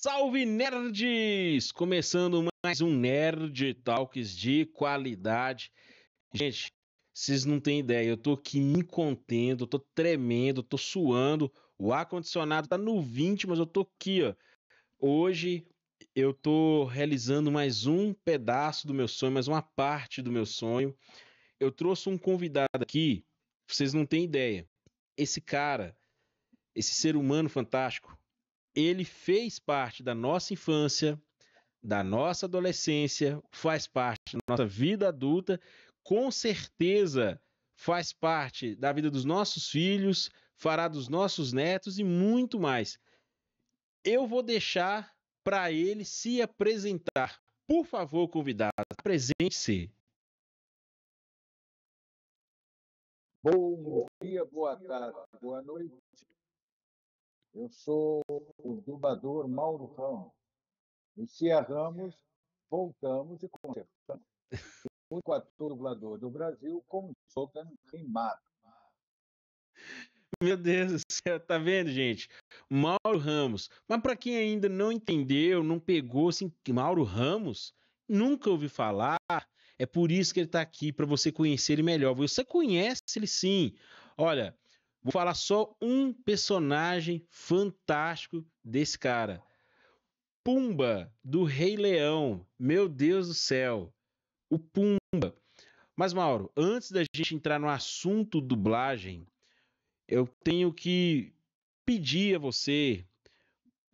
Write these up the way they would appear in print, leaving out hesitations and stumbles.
Salve nerds! Começando mais um Nerd Talks de qualidade. Gente, vocês não têm ideia, eu tô aqui me contendo, tô tremendo, tô suando. O ar-condicionado tá no 20, mas eu tô aqui, ó. Hoje eu tô realizando mais um pedaço do meu sonho, mais uma parte do meu sonho. Eu trouxe um convidado aqui, vocês não têm ideia. Esse cara, esse ser humano fantástico, ele fez parte da nossa infância, da nossa adolescência, faz parte da nossa vida adulta, com certeza faz parte da vida dos nossos filhos, fará dos nossos netos e muito mais. Eu vou deixar para ele se apresentar. Por favor, convidado, apresente-se. Bom dia, boa tarde, boa noite. Eu sou o dublador Mauro Ramos. Encerramos, voltamos e consertamos. O único ator dublador do Brasil com slogan rimado. Meu Deus do céu, tá vendo, gente? Mauro Ramos. Mas para quem ainda não entendeu, não pegou, assim, Mauro Ramos, nunca ouvi falar. É por isso que ele tá aqui, para você conhecer ele melhor. Você conhece ele sim. Olha, vou falar só um personagem fantástico desse cara. Pumba, do Rei Leão. Meu Deus do céu. O Pumba. Mas, Mauro, antes da gente entrar no assunto dublagem, eu tenho que pedir a você,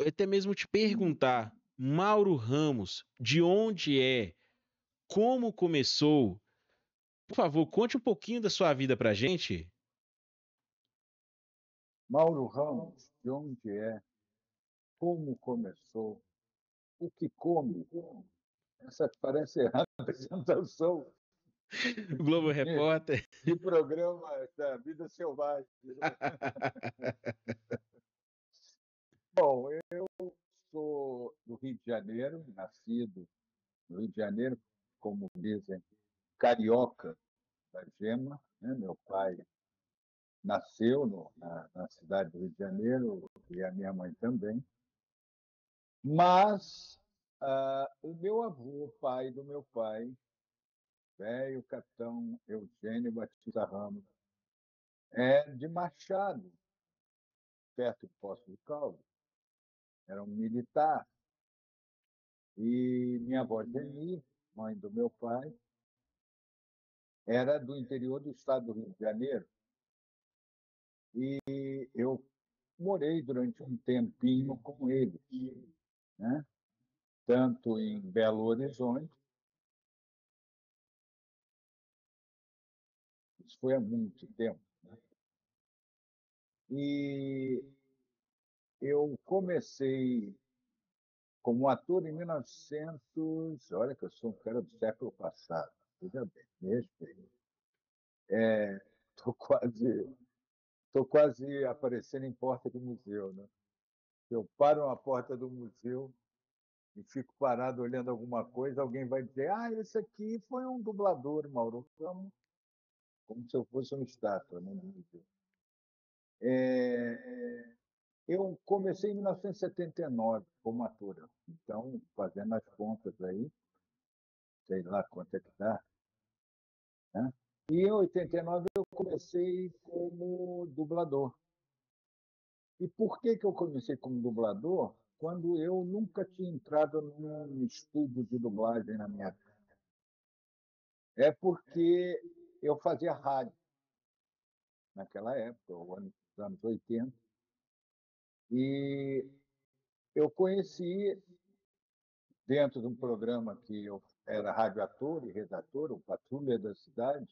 até mesmo te perguntar, Mauro Ramos, de onde é? Como começou? Por favor, conte um pouquinho da sua vida pra gente. Mauro Ramos, de onde é? Como começou? O que come? Essa parece a apresentação Globo de, Repórter. de programa da vida selvagem. Bom, eu sou do Rio de Janeiro, nascido no Rio de Janeiro, como dizem, carioca da gema. Né? Meu pai nasceu na cidade do Rio de Janeiro e a minha mãe também. Mas o meu avô, pai do meu pai, velho capitão Eugênio Batista Ramos, é de Machado, perto de Poços de Caldas. Era um militar. E minha avó Geni, mãe do meu pai, era do interior do estado do Rio de Janeiro. E eu morei durante um tempinho com eles, né? Tanto em Belo Horizonte, isso foi há muito tempo, né? E eu comecei como ator em 1900, olha que eu sou um cara do século passado, veja bem, mesmo. Estou quase, tô quase aparecendo em porta do museu, né? Eu paro na porta do museu e fico parado olhando alguma coisa, alguém vai dizer: ah, esse aqui foi um dublador, Mauro Ramos, como se eu fosse uma estátua, né? Eu comecei em 1979 como ator, então, fazendo as contas aí, sei lá quanto é que dá, né? E em 89 eu comecei como dublador. E por que eu comecei como dublador? Quando eu nunca tinha entrado num estúdio de dublagem na minha vida. É porque eu fazia rádio naquela época, os anos 80, e eu conheci, dentro de um programa que eu era radioator e redator, o Patrulha da Cidade,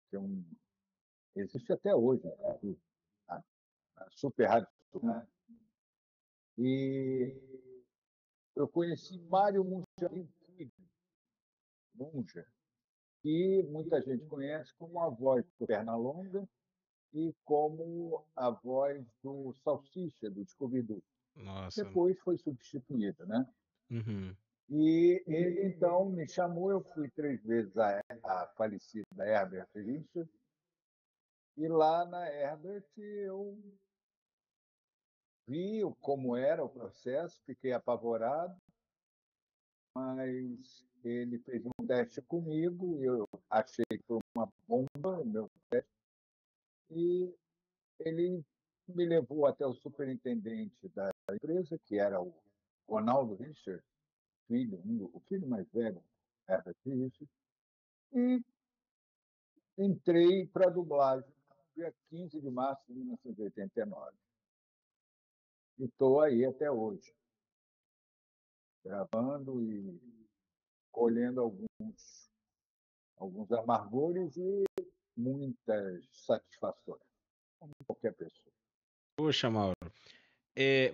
que existe até hoje, a Super Rádio Sul. E eu conheci Mário Munja, que muita gente conhece como a voz do Pernalonga e como a voz do Salsicha, do Scooby-Doo. Nossa. Depois foi substituído, né? Uhum. E ele, então, me chamou, eu fui 3 vezes à falecida Herbert Richards, e lá na Herbert eu vi como era o processo, fiquei apavorado, mas ele fez um teste comigo, eu achei que foi uma bomba, meu teste, e ele me levou até o superintendente da empresa, que era o Ronaldo Richard, o filho mais velho, Herbert Richard, e entrei para a dublagem no dia 15 de março de 1989. E estou aí até hoje, gravando e colhendo alguns amargores e muitas satisfações, como qualquer pessoa. Poxa, Mauro.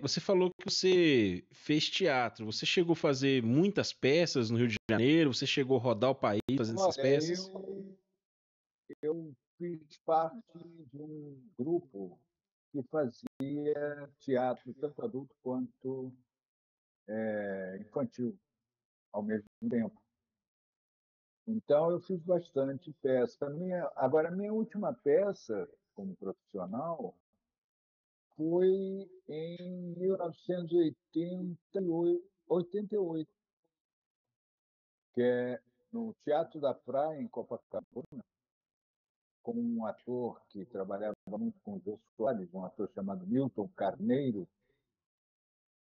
Você falou que você fez teatro. Você chegou a fazer muitas peças no Rio de Janeiro? Você chegou a rodar o país fazendo essas Olha, peças? eu fiz parte de um grupo que fazia teatro tanto adulto quanto infantil ao mesmo tempo. Então, eu fiz bastante peça. Agora, a minha última peça como profissional foi em 1988, que é no Teatro da Praia, em Copacabana, com um ator que trabalhava muito com o Jô Soares, um ator chamado Milton Carneiro,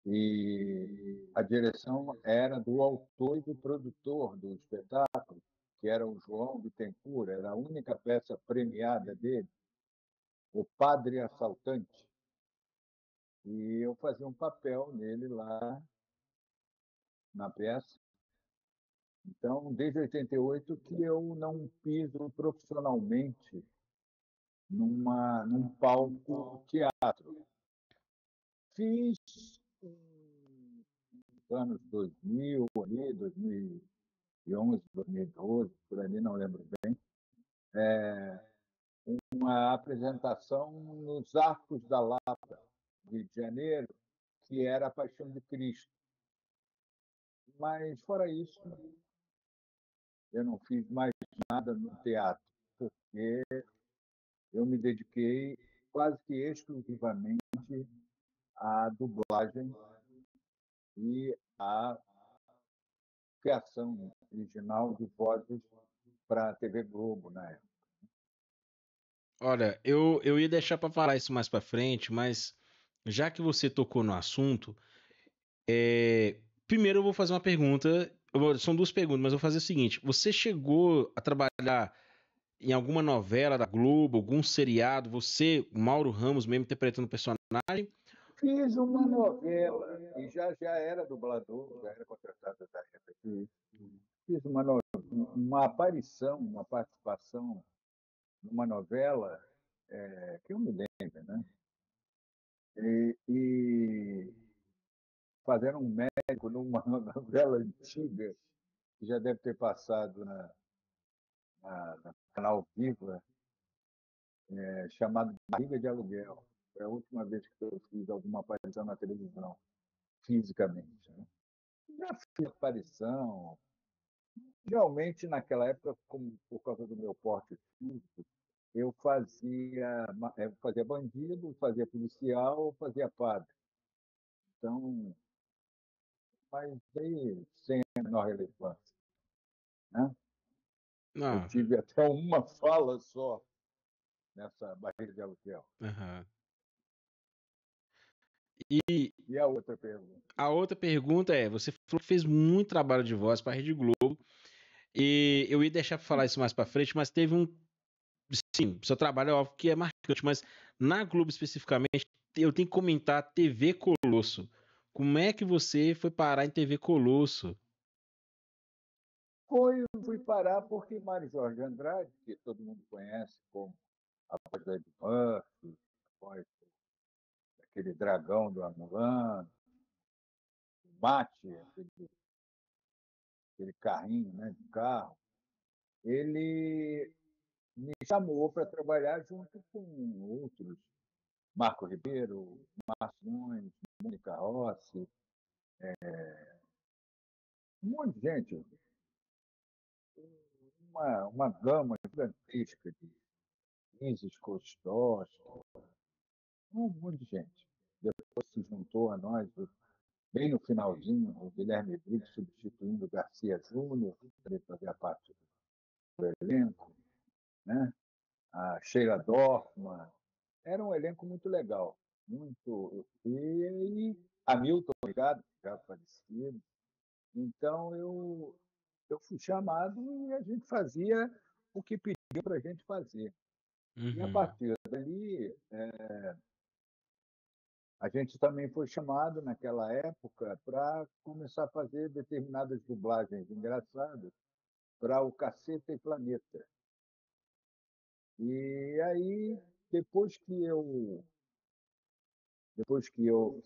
e a direção era do autor e do produtor do espetáculo, que era o João Bittencourt, era a única peça premiada dele, O Padre Assaltante. E eu fazia um papel nele lá na peça. Então, desde 88 que eu não piso profissionalmente num palco teatro. Fiz nos anos 2000, ali, 2011, 2012, por ali, não lembro bem, uma apresentação nos Arcos da Lapa, Rio de Janeiro, que era a Paixão de Cristo. Mas, fora isso, eu não fiz mais nada no teatro, porque eu me dediquei quase que exclusivamente à dublagem e à criação original de vozes para a TV Globo na época. Olha, eu ia deixar para falar isso mais para frente, mas já que você tocou no assunto, primeiro eu vou fazer uma pergunta. São duas perguntas, mas eu vou fazer o seguinte: você chegou a trabalhar em alguma novela da Globo, algum seriado? Você, Mauro Ramos, mesmo interpretando o personagem? Fiz uma novela e já era dublador, já era contratado da RBT. Fiz uma aparição, uma participação numa novela que eu me lembro, né? E fazendo um médico numa novela antiga, que já deve ter passado na Canal Viva, chamado Barriga de Aluguel. Foi a última vez que eu fiz alguma aparição na televisão, fisicamente. Né? Já fiz aparição. Realmente, naquela época, por causa do meu porte físico, eu fazia bandido, fazia policial, fazia padre. Então, mas aí sem a menor relevância. Né? Eu Não. tive até uma fala só nessa Barriga de Aluguel. Aham. E E a outra pergunta? a outra pergunta você falou que fez muito trabalho de voz para a Rede Globo, e eu ia deixar para falar isso mais para frente, mas teve um, sim, seu trabalho é óbvio que é marcante, mas na Globo especificamente, eu tenho que comentar a TV Colosso. Como é que você foi parar em TV Colosso? Fui parar porque Mário Jorge Andrade, que todo mundo conhece como a voz do Ed Murphy, a voz daquele dragão do Amulano, o Mate, aquele carrinho, né, de carro, ele me chamou para trabalhar junto com outros, Marco Ribeiro, Márcio Nunes, Mônica Rossi, um monte de gente, uma gama gigantesca de Isis Kostowski, um monte de gente. Depois se juntou a nós bem no finalzinho, o Guilherme Briggs substituindo o Garcia Júnior, para fazer a parte do elenco, né? A Sheila Dorfman. Era um elenco muito legal. Muito. E Hamilton Brigado, já falecido. Então, eu fui chamado e a gente fazia o que pediu para a gente fazer. E a partir dali, a gente também foi chamado, naquela época, para começar a fazer determinadas dublagens engraçadas para o Caceta e Planeta. E aí, depois que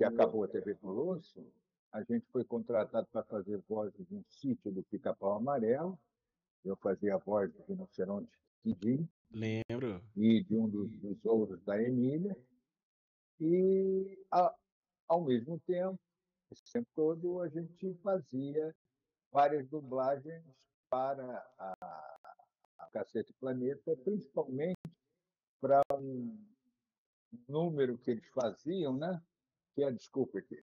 acabou a TV Colosso, a gente foi contratado para fazer voz de um sítio do Pica-Pau Amarelo. Eu fazia a voz do rinoceronte Quindim. Lembro. E de um dos ouros da Emília. E, ao mesmo tempo, esse tempo todo, a gente fazia várias dublagens para a Cacete Planeta, principalmente para um número que eles faziam, né? Desculpa, que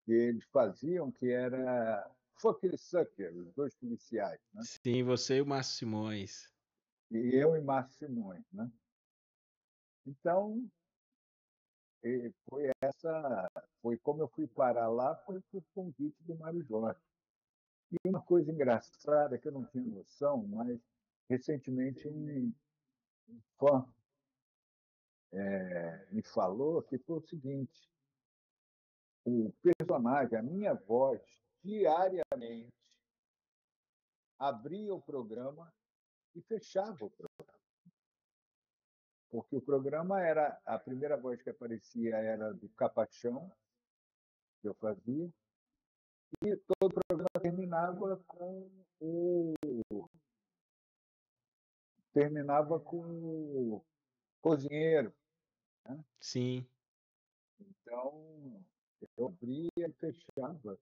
eles faziam, que era Fucker Sucker, os dois policiais, né? Sim, você e o Márcio Simões. E eu e Márcio Simões, né? Então, foi como eu fui parar lá, foi por convite do Mário Jorge. E uma coisa engraçada que eu não tinha noção, mas recentemente um fã me falou que foi o seguinte: o personagem, a minha voz, diariamente abria o programa e fechava o programa. Porque o programa era, a primeira voz que aparecia era do Capachão, que eu fazia, e todo o programa terminava com o cozinheiro, né? Sim. Então, eu abria e fechava.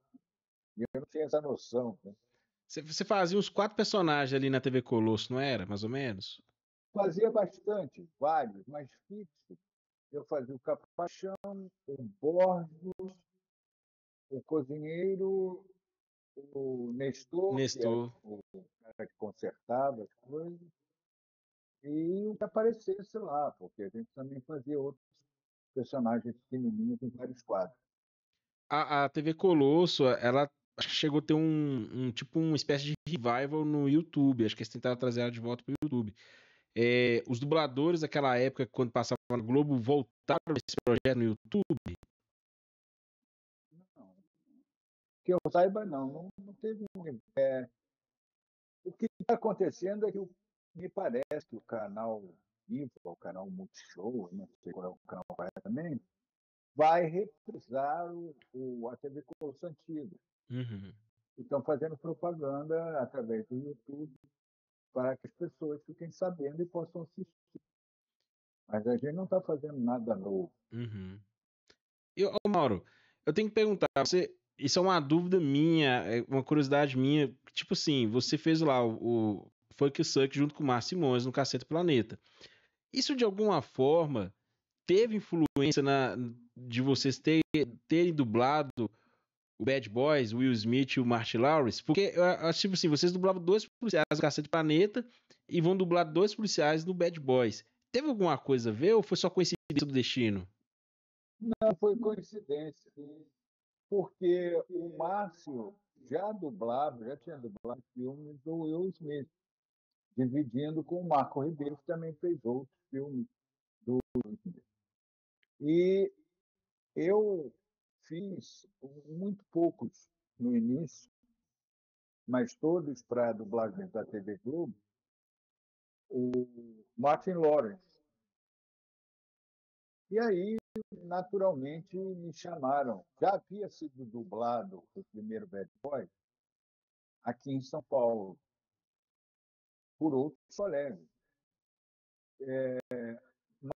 E eu não tinha essa noção, né? Você fazia uns 4 personagens ali na TV Colosso, não era? Mais ou menos? Fazia bastante, vários, mas fixos. Eu fazia o Capachão, o Borges, o cozinheiro, o Nestor, que era Nestor. o cara que consertava as coisas, e o que aparecesse lá, porque a gente também fazia outros personagens pequenininhos em vários quadros. A TV Colosso, ela acho que chegou a ter tipo uma espécie de revival no YouTube. Acho que eles tentaram trazer ela de volta pro YouTube. Os dubladores daquela época, quando passavam na Globo, voltaram esse projeto no YouTube? Não, que eu saiba, não teve o que está acontecendo é que me parece que o canal Viva, o canal Multishow, não sei qual é o canal também, vai reprisar a TV Colosso Antiga. Uhum. Estão fazendo propaganda através do YouTube para que as pessoas fiquem sabendo e possam assistir. Mas a gente não está fazendo nada novo. Uhum. Mauro, eu tenho que perguntar, isso é uma dúvida minha, é uma curiosidade minha. Tipo assim, você fez lá o Funk Suck junto com o Márcio Simões no Cacete Planeta. Isso de alguma forma teve influência de vocês terem dublado o Bad Boys, o Will Smith e o Martin Lawrence? Porque, tipo assim, vocês dublavam 2 policiais no Cacete Planeta e vão dublar 2 policiais no Bad Boys. Teve alguma coisa a ver ou foi só coincidência do destino? Não foi coincidência, porque o Márcio já tinha dublado filmes do Will Smith, dividindo com o Marco Ribeiro, que também fez outros filmes do Will Smith. E eu fiz muito poucos no início, mas todos para a dublagem da TV Globo, o Martin Lawrence. E aí, naturalmente, me chamaram. Já havia sido dublado o primeiro Bad Boy aqui em São Paulo, por outros colegas.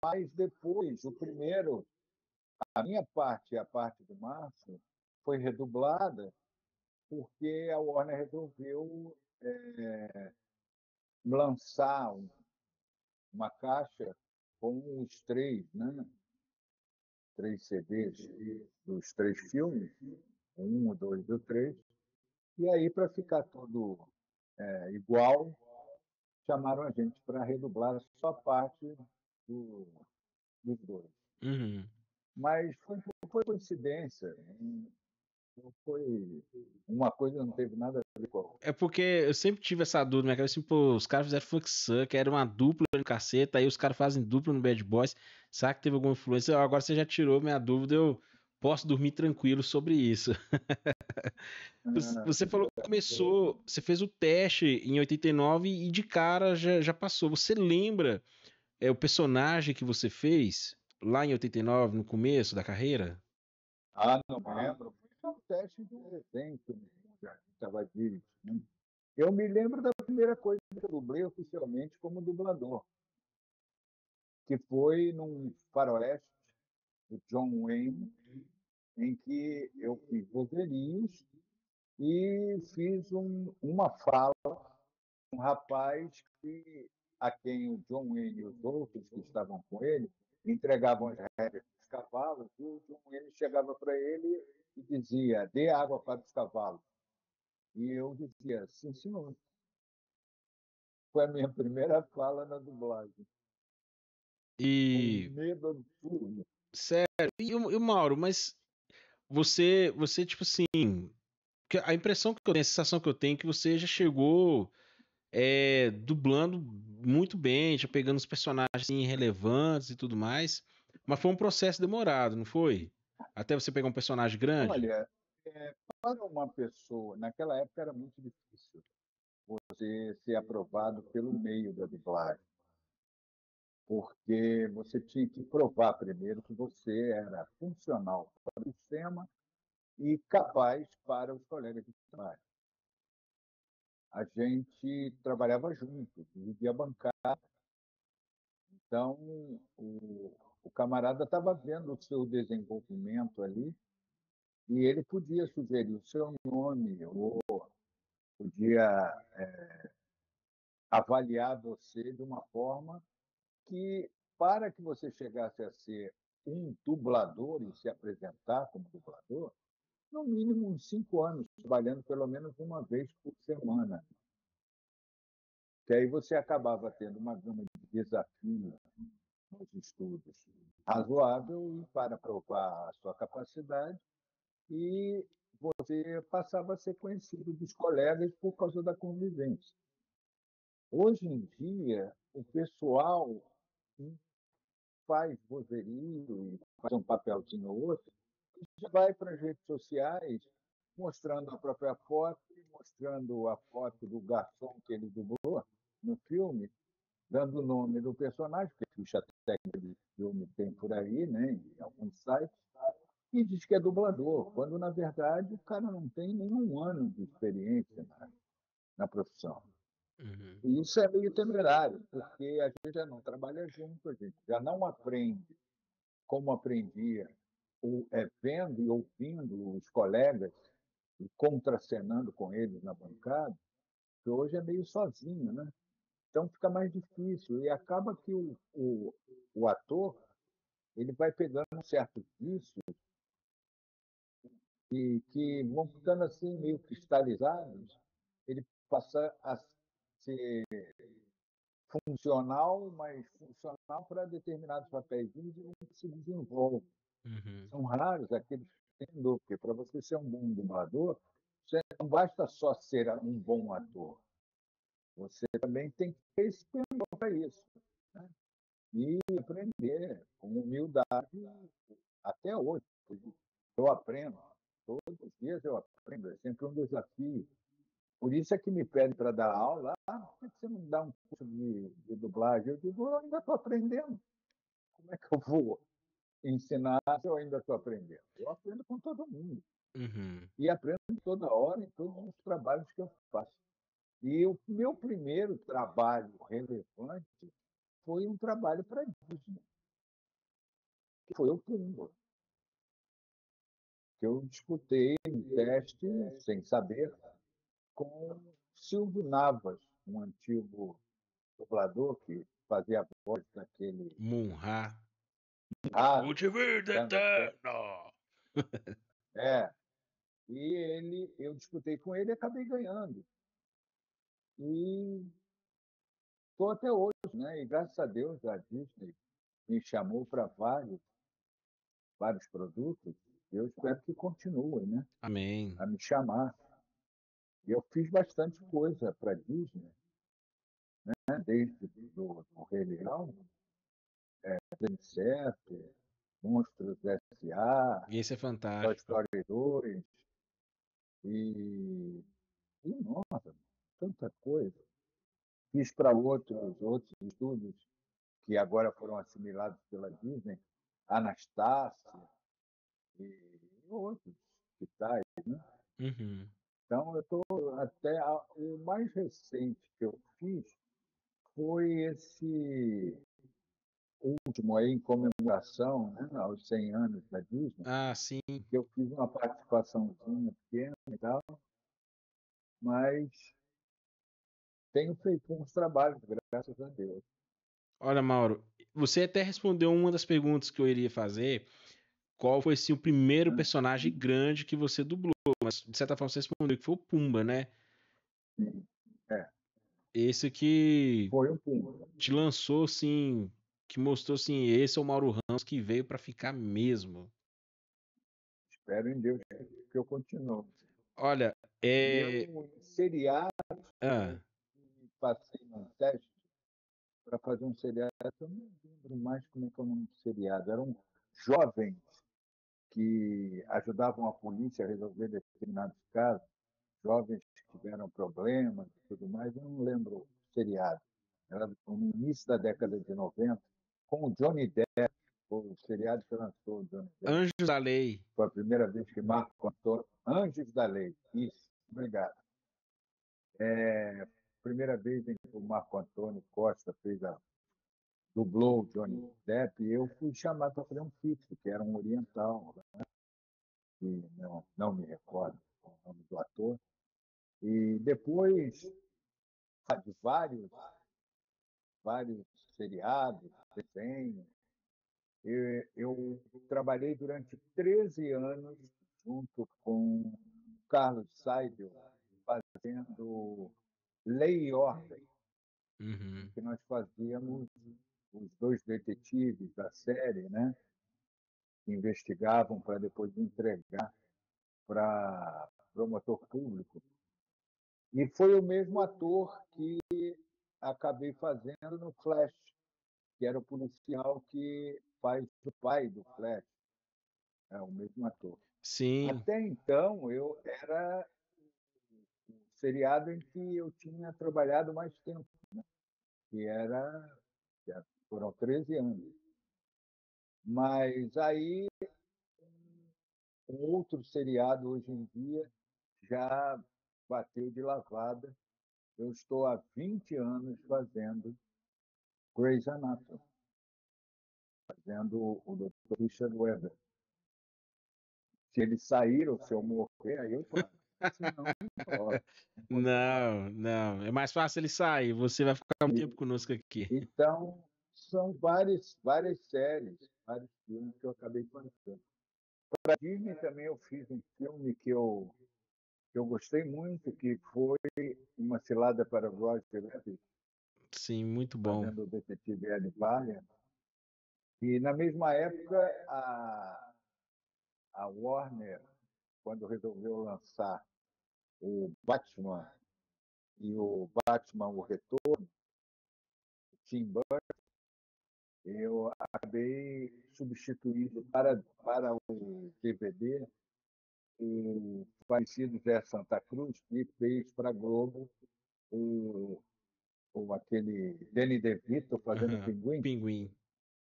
Mas depois, o primeiro, a minha parte e a parte do Márcio, foi redublada porque a Warner resolveu lançar uma caixa com os três, né? 3 CDs dos 3 filmes, o 1, o 2 e o 3, e aí, para ficar tudo igual, chamaram a gente para redublar só parte do, dos dois. Uhum. Mas foi coincidência, não foi uma coisa, não teve nada a ver com a outra. É porque eu sempre tive essa dúvida na minha cabeça, assim, pô, os caras fizeram Funk Sucker, era uma dupla no caceta, aí os caras fazem dupla no Bad Boys. Será que teve alguma influência? Agora você já tirou minha dúvida, eu posso dormir tranquilo sobre isso. Você falou que começou, você fez o teste em 89 e de cara já passou. Você lembra o personagem que você fez lá em 89, no começo da carreira? Não lembro. Foi um teste de um desenho que já estava dirigindo. Eu me lembro da primeira coisa que eu dublei oficialmente como dublador, que foi num faroeste do John Wayne, em que eu fiz vozerios e fiz uma fala, um rapaz a quem o John Wayne e os outros que estavam com ele entregavam as rédeas dos cavalos, e o John Wayne chegava para ele e dizia: dê água para os cavalos. E eu dizia: sim, senhor. Foi a minha primeira fala na dublagem. Um E, medo absurdo. sério, e o Mauro, mas você, tipo assim, a impressão que eu tenho, a sensação que eu tenho é que você já chegou dublando muito bem, já pegando os personagens assim, relevantes e tudo mais, mas foi um processo demorado, não foi? Até você pegar um personagem grande? Olha, para uma pessoa, naquela época era muito difícil você ser aprovado pelo meio da dublagem, porque você tinha que provar primeiro que você era funcional para o sistema e capaz para os colegas de trabalho. A gente trabalhava junto, dividia bancada, então o camarada estava vendo o seu desenvolvimento ali e ele podia sugerir o seu nome ou podia avaliar você de uma forma que, para que você chegasse a ser um dublador e se apresentar como dublador, no mínimo uns 5 anos, trabalhando pelo menos uma vez por semana. Que aí você acabava tendo uma gama de desafios nos estudos razoável e para provar a sua capacidade, e você passava a ser conhecido dos colegas por causa da convivência. Hoje em dia, o pessoal faz vozerio e faz um papelzinho ou outro, já vai para as redes sociais mostrando a própria foto, mostrando a foto do garçom que ele dublou no filme, dando o nome do personagem, que a ficha técnica do filme tem por aí, né, em alguns sites, e diz que é dublador, quando na verdade o cara não tem nenhum ano de experiência na profissão. Uhum. E isso é meio temerário, porque a gente já não trabalha junto, a gente já não aprende como aprendia vendo e ouvindo os colegas e contracenando com eles na bancada, que hoje é meio sozinho, né? Então fica mais difícil e acaba que o ator ele vai pegando certos vícios e que vão ficando assim meio cristalizados. Ele passa a ser funcional, mas funcional para determinados papéis e não se desenvolve. Uhum. São raros aqueles que têm dor, porque para você ser um bom dublador, você não basta só ser um bom ator, você também tem que ter esse pendor para isso, né? E aprender com humildade até hoje. Eu aprendo, todos os dias eu aprendo, é sempre um desafio. Por isso é que me pedem para dar aula, por que você não dá um curso de dublagem? Eu digo, eu ainda estou aprendendo. Como é que eu vou ensinar se eu ainda estou aprendendo? Eu aprendo com todo mundo. Uhum. E aprendo toda hora em todos os trabalhos que eu faço. E o meu primeiro trabalho relevante foi um trabalho para a Disney, que foi o Pumba, que eu disputei um teste, sem saber, com Silvio Navas, um antigo dublador que fazia a voz daquele Munra. Pude vida eterna. E eu disputei com ele e acabei ganhando. E estou até hoje, né? E graças a Deus a Disney me chamou para vários produtos. E eu espero que continue, né? Amém. A me chamar. E eu fiz bastante coisa para a Disney, né? Desde do Rei Leão, Inseto, Monstros S.A., Esse é Toy fantástico. Story 2 e nossa, tanta coisa. Fiz para outros estúdios que agora foram assimilados pela Disney, Anastácia e outros que tais, né? Uhum. Então, eu estou até. O mais recente que eu fiz foi esse último aí, em comemoração, né, aos 100 anos da Disney, Ah, sim. que eu fiz uma participaçãozinha pequena e tal, mas tenho feito uns trabalhos, graças a Deus. Olha, Mauro, você até respondeu uma das perguntas que eu iria fazer. Qual foi, assim, o primeiro personagem grande que você dublou? Mas, de certa forma, você respondeu que foi o Pumba, né? Sim, Esse que foi um Pumba. te lançou, assim, que mostrou, assim, esse é o Mauro Ramos que veio pra ficar mesmo. Espero em Deus que eu continue. Olha, E eu, seriado, Ah, eu passei num teste para fazer um seriado, eu não lembro mais como é que é o nome do seriado. Eram jovens que ajudavam a polícia a resolver determinados casos, jovens que tiveram problemas e tudo mais. Eu não lembro o seriado. Era no início da década de 90, com o Johnny Depp, o seriado que lançou o Johnny Depp. Anjos da Lei. Foi a primeira vez que Marco Antônio... Anjos da Lei, isso, obrigado. Primeira vez em que o Marco Antônio Costa dublou o Johnny Depp, e eu fui chamado para fazer um fixo, que era um oriental, né? Que não me recordo o nome do ator. E depois de vários seriados, desenhos, eu trabalhei durante 13 anos junto com Carlos Seidel, fazendo Lei e Ordem, Uhum. que nós fazíamos os dois detetives da série, né? Que investigavam para depois entregar para promotor público. E foi o mesmo ator que acabei fazendo no Flash, que era o policial que faz o pai do Flash. É o mesmo ator. Sim. Até então, eu era um seriado em que eu tinha trabalhado mais tempo, né? Foram 13 anos. Mas aí, um outro seriado hoje em dia já bateu de lavada. Eu estou há 20 anos fazendo Grey's Anatomy, fazendo o Dr. Richard Webber. Se ele sair ou se eu morrer, aí eu paro. Senão, Não. É mais fácil ele sair. Você vai ficar um tempo conosco aqui. Então, são várias séries, vários filmes que eu acabei fazendo. Para a Disney também eu fiz um filme que eu gostei muito, que foi Uma Cilada para Roger Rabbit, Sim, muito bom. fazendo o detetive Ed Valiant. E, na mesma época, a Warner, quando resolveu lançar o Batman e o Batman O Retorno, Tim Burton, eu acabei substituindo para o DVD o falecido Zé Santa Cruz, que fez para a Globo aquele Danny DeVito fazendo Pinguim, Pinguim.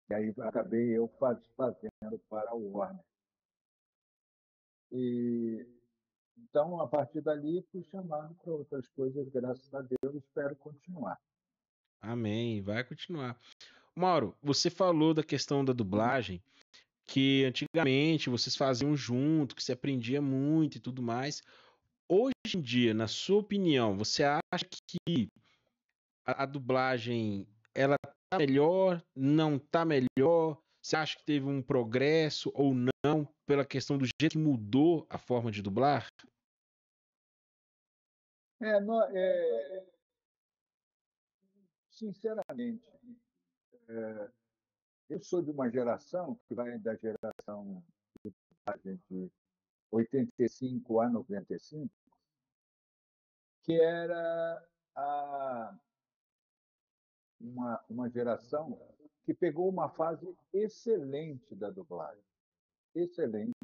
e aí acabei eu fazendo para o Warner. E então, a partir dali, fui chamado para outras coisas, graças a Deus, espero continuar. Amém. Vai continuar. Mauro, você falou da questão da dublagem, que antigamente vocês faziam junto, que se aprendia muito e tudo mais. Hoje em dia, na sua opinião, você acha que a dublagem ela tá melhor, não tá melhor? Você acha que teve um progresso ou não pela questão do jeito que mudou a forma de dublar? Sinceramente, eu sou de uma geração que vai da geração de 85 a 95, que era a, uma geração que pegou uma fase excelente da dublagem, excelente,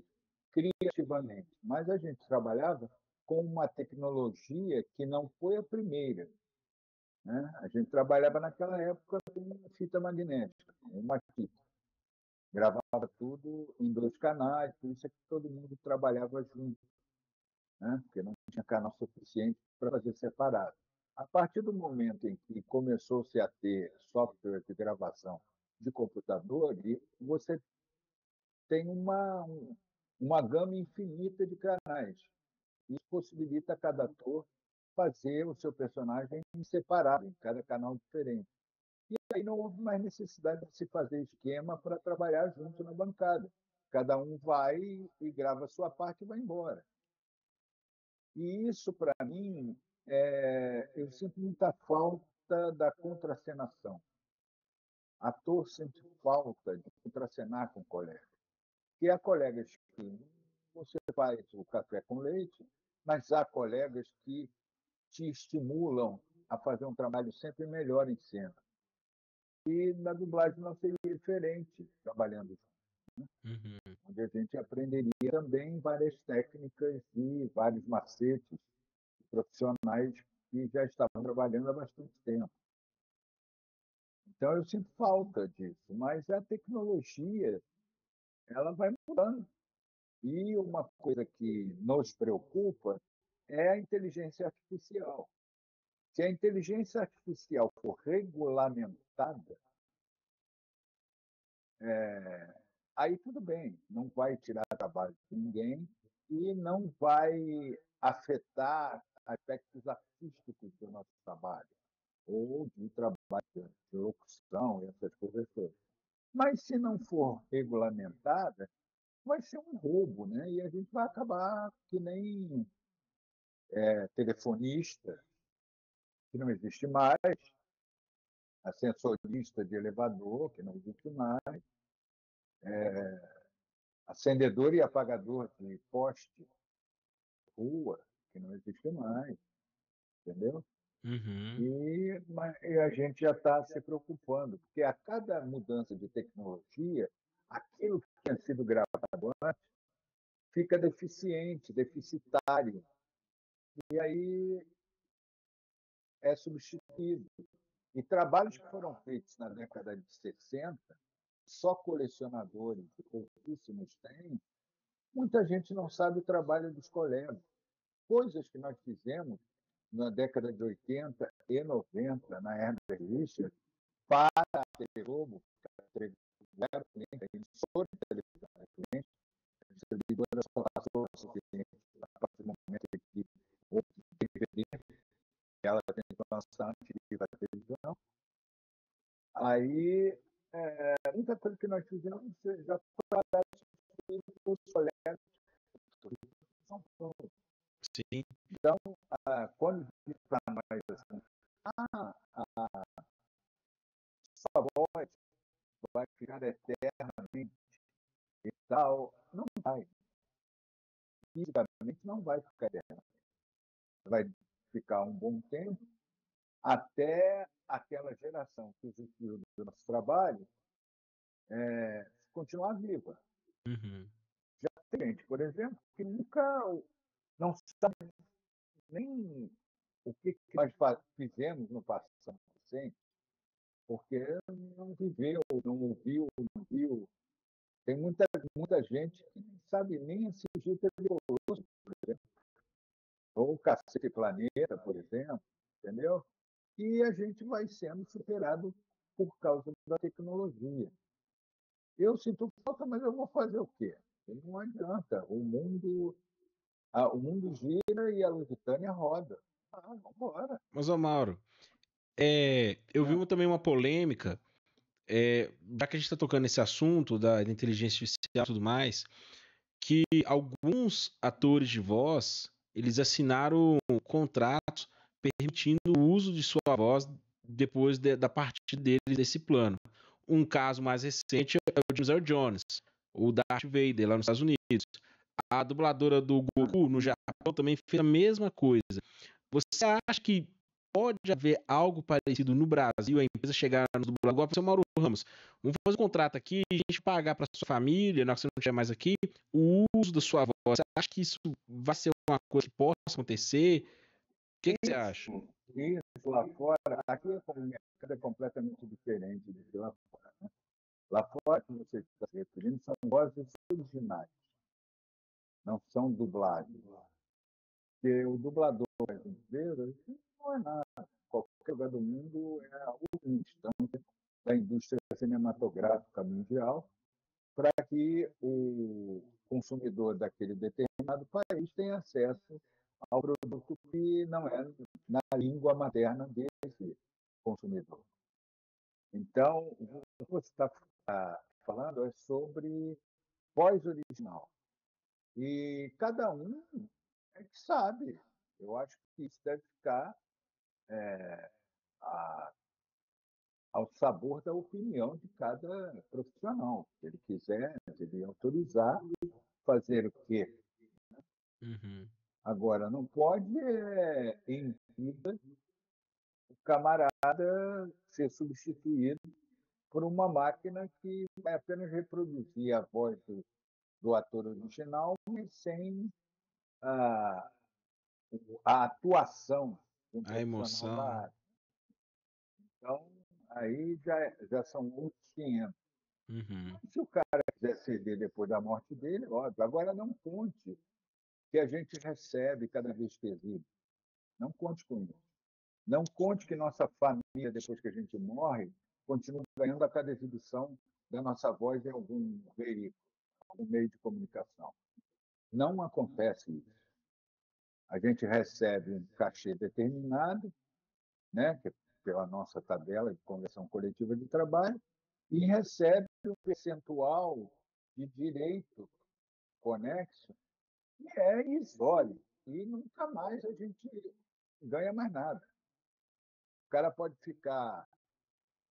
criativamente. Mas a gente trabalhava com uma tecnologia que não foi a primeira. Né? A gente trabalhava naquela época com fita magnética, uma fita. Gravava tudo em 2 canais, por isso é que todo mundo trabalhava junto, né? Porque não tinha canal suficiente para fazer separado. A partir do momento em que começou-se a ter software de gravação de computador, e você tem uma gama infinita de canais. Isso possibilita a cada ator fazer o seu personagem separado, em cada canal diferente. E aí não houve mais necessidade de se fazer esquema para trabalhar junto na bancada. Cada um vai e grava a sua parte e vai embora. E isso, para mim, eu sinto muita falta da contracenação. Ator sente falta de contracenar com colegas. Que há colegas que você faz o café com leite, mas há colegas que te estimulam a fazer um trabalho sempre melhor em cena. E na dublagem não seria diferente, trabalhando junto, Uhum. onde a gente aprenderia também várias técnicas e vários macetes profissionais que já estavam trabalhando há bastante tempo. Então eu sinto falta disso, mas a tecnologia ela vai mudando. E uma coisa que nos preocupa é a inteligência artificial. Se a inteligência artificial for regulamentada, aí tudo bem, não vai tirar trabalho de ninguém e não vai afetar aspectos artísticos do nosso trabalho, ou de trabalho de locução, essas coisas todas. Mas se não for regulamentada, vai ser um roubo, né? E a gente vai acabar que nem telefonista, que não existe mais, ascensorista de elevador, que não existe mais, acendedor e apagador de poste, rua, que não existe mais, entendeu? Uhum. E a gente já está se preocupando, porque a cada mudança de tecnologia, aquilo que tinha sido gravado antes fica deficiente, deficitário, e aí é substituído. E trabalhos que foram feitos na década de 60, só colecionadores e pouquíssimos têm, muita gente não sabe o trabalho dos colegas. Coisas que nós fizemos na década de 80 e 90, na Herbert Richards, para a TV Globo, para a cliente, a emissora de televisão da cliente, a distribuidora só passou a partir do momento em que houve DVD, ela tem que lançar antes de ir para a televisão. Aí, muita coisa que nós fizemos já foi para os colegas de São Paulo. Sim. Então, quando diz para nós assim, a sua voz vai ficar eternamente e tal, não vai. Fisicamente não vai ficar eternamente. Vai ficar um bom tempo até aquela geração que existiu do nosso trabalho continuar viva. Uhum. Já tem gente, por exemplo, que nunca não sabe nem o que nós fizemos no passado recente, porque não viveu, não ouviu, não viu. Tem muita gente que não sabe nem assistir TV Colosso, por exemplo, ou Cacete Planeta, por exemplo, entendeu? E a gente vai sendo superado por causa da tecnologia. Eu sinto falta, mas eu vou fazer o quê? Não adianta. O mundo gira e a Lusitânia roda. Vamos embora. Mas, ô Mauro, eu vi também uma polêmica já que a gente está tocando nesse assunto da inteligência artificial e tudo mais, que alguns atores de voz, eles assinaram contratos permitindo o uso de sua voz depois da partida deles desse plano. Um caso mais recente é o James Earl Jones, o Darth Vader, lá nos Estados Unidos. A dubladora do Goku no Japão também fez a mesma coisa. Você acha que pode haver algo parecido no Brasil, a empresa chegar no dublador, igual para o Mauro Ramos, vamos fazer um contrato aqui, a gente pagar para sua família, na hora que você não estiver mais aqui, o uso da sua voz. Você acha que isso vai ser uma coisa que possa acontecer? O que você acha? Isso lá fora, aqui o mercado é completamente diferente do que lá fora. Né? Lá fora, que você está se referindo, são vozes originais, não são dublagens. Porque o dublador brasileiro não é nada. Qualquer lugar do mundo é a última instância da indústria cinematográfica mundial para que o consumidor daquele determinado país tenha acesso ao produto que não é na língua materna desse consumidor. Então, o que você está falando é sobre voz original. E cada um é que sabe. Eu acho que isso deve ficar a, ao sabor da opinião de cada profissional. Se ele quiser, se ele autorizar, fazer o quê? Uhum. Agora, não pode, em vida, o camarada ser substituído por uma máquina que vai apenas reproduzir a voz do ator original, mas sem a, a atuação de um A profissional da emoção. área. Então, aí já são outros 500. Uhum. Se o cara quiser ceder depois da morte dele, óbvio. Agora, não conte que a gente recebe cada vez que existe. Não conte com isso. Não conte que nossa família, depois que a gente morre, continua ganhando a cada exibição da nossa voz em algum veículo, algum meio de comunicação. Não acontece isso. A gente recebe um cachê determinado, né, que é pela nossa tabela de convenção coletiva de trabalho, e recebe um percentual de direito conexo que é irrisório. E nunca mais a gente ganha mais nada. O cara pode ficar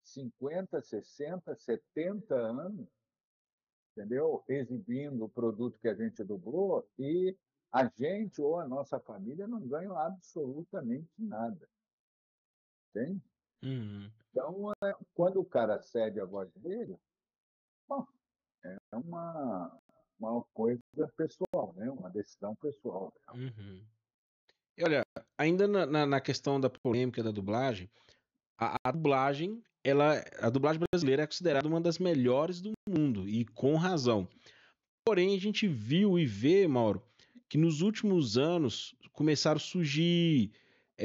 50, 60, 70 anos, entendeu? Exibindo o produto que a gente dublou e a gente ou a nossa família não ganham absolutamente nada. Entende? Uhum. Então, quando o cara cede a voz dele, bom, é uma coisa pessoal, né? Uma decisão pessoal. Uhum. E olha, ainda na questão da polêmica da dublagem, a dublagem, a dublagem brasileira é considerada uma das melhores do mundo, e com razão. Porém, a gente viu e vê, Mauro, que nos últimos anos começaram a surgir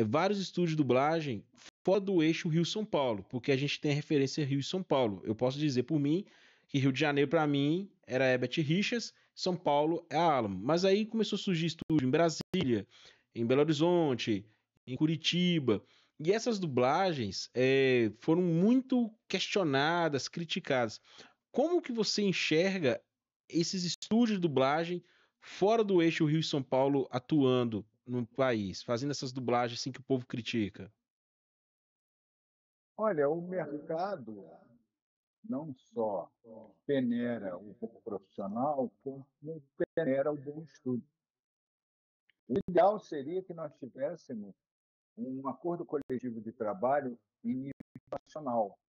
vários estúdios de dublagem fora do eixo Rio-São Paulo, porque a gente tem a referência Rio e São Paulo. Eu posso dizer por mim que Rio de Janeiro, para mim, era Herbert Richards, São Paulo é a Alamo. Mas aí começou a surgir estúdio em Brasília, em Belo Horizonte, em Curitiba. E essas dublagens foram muito questionadas, criticadas. Como que você enxerga esses estúdios de dublagem fora do eixo Rio e São Paulo atuando no país, fazendo essas dublagens assim que o povo critica? Olha, o mercado não só peneira o bom profissional, como peneira o bom estúdio. O ideal seria que nós tivéssemos um acordo coletivo de trabalho em nível nacional,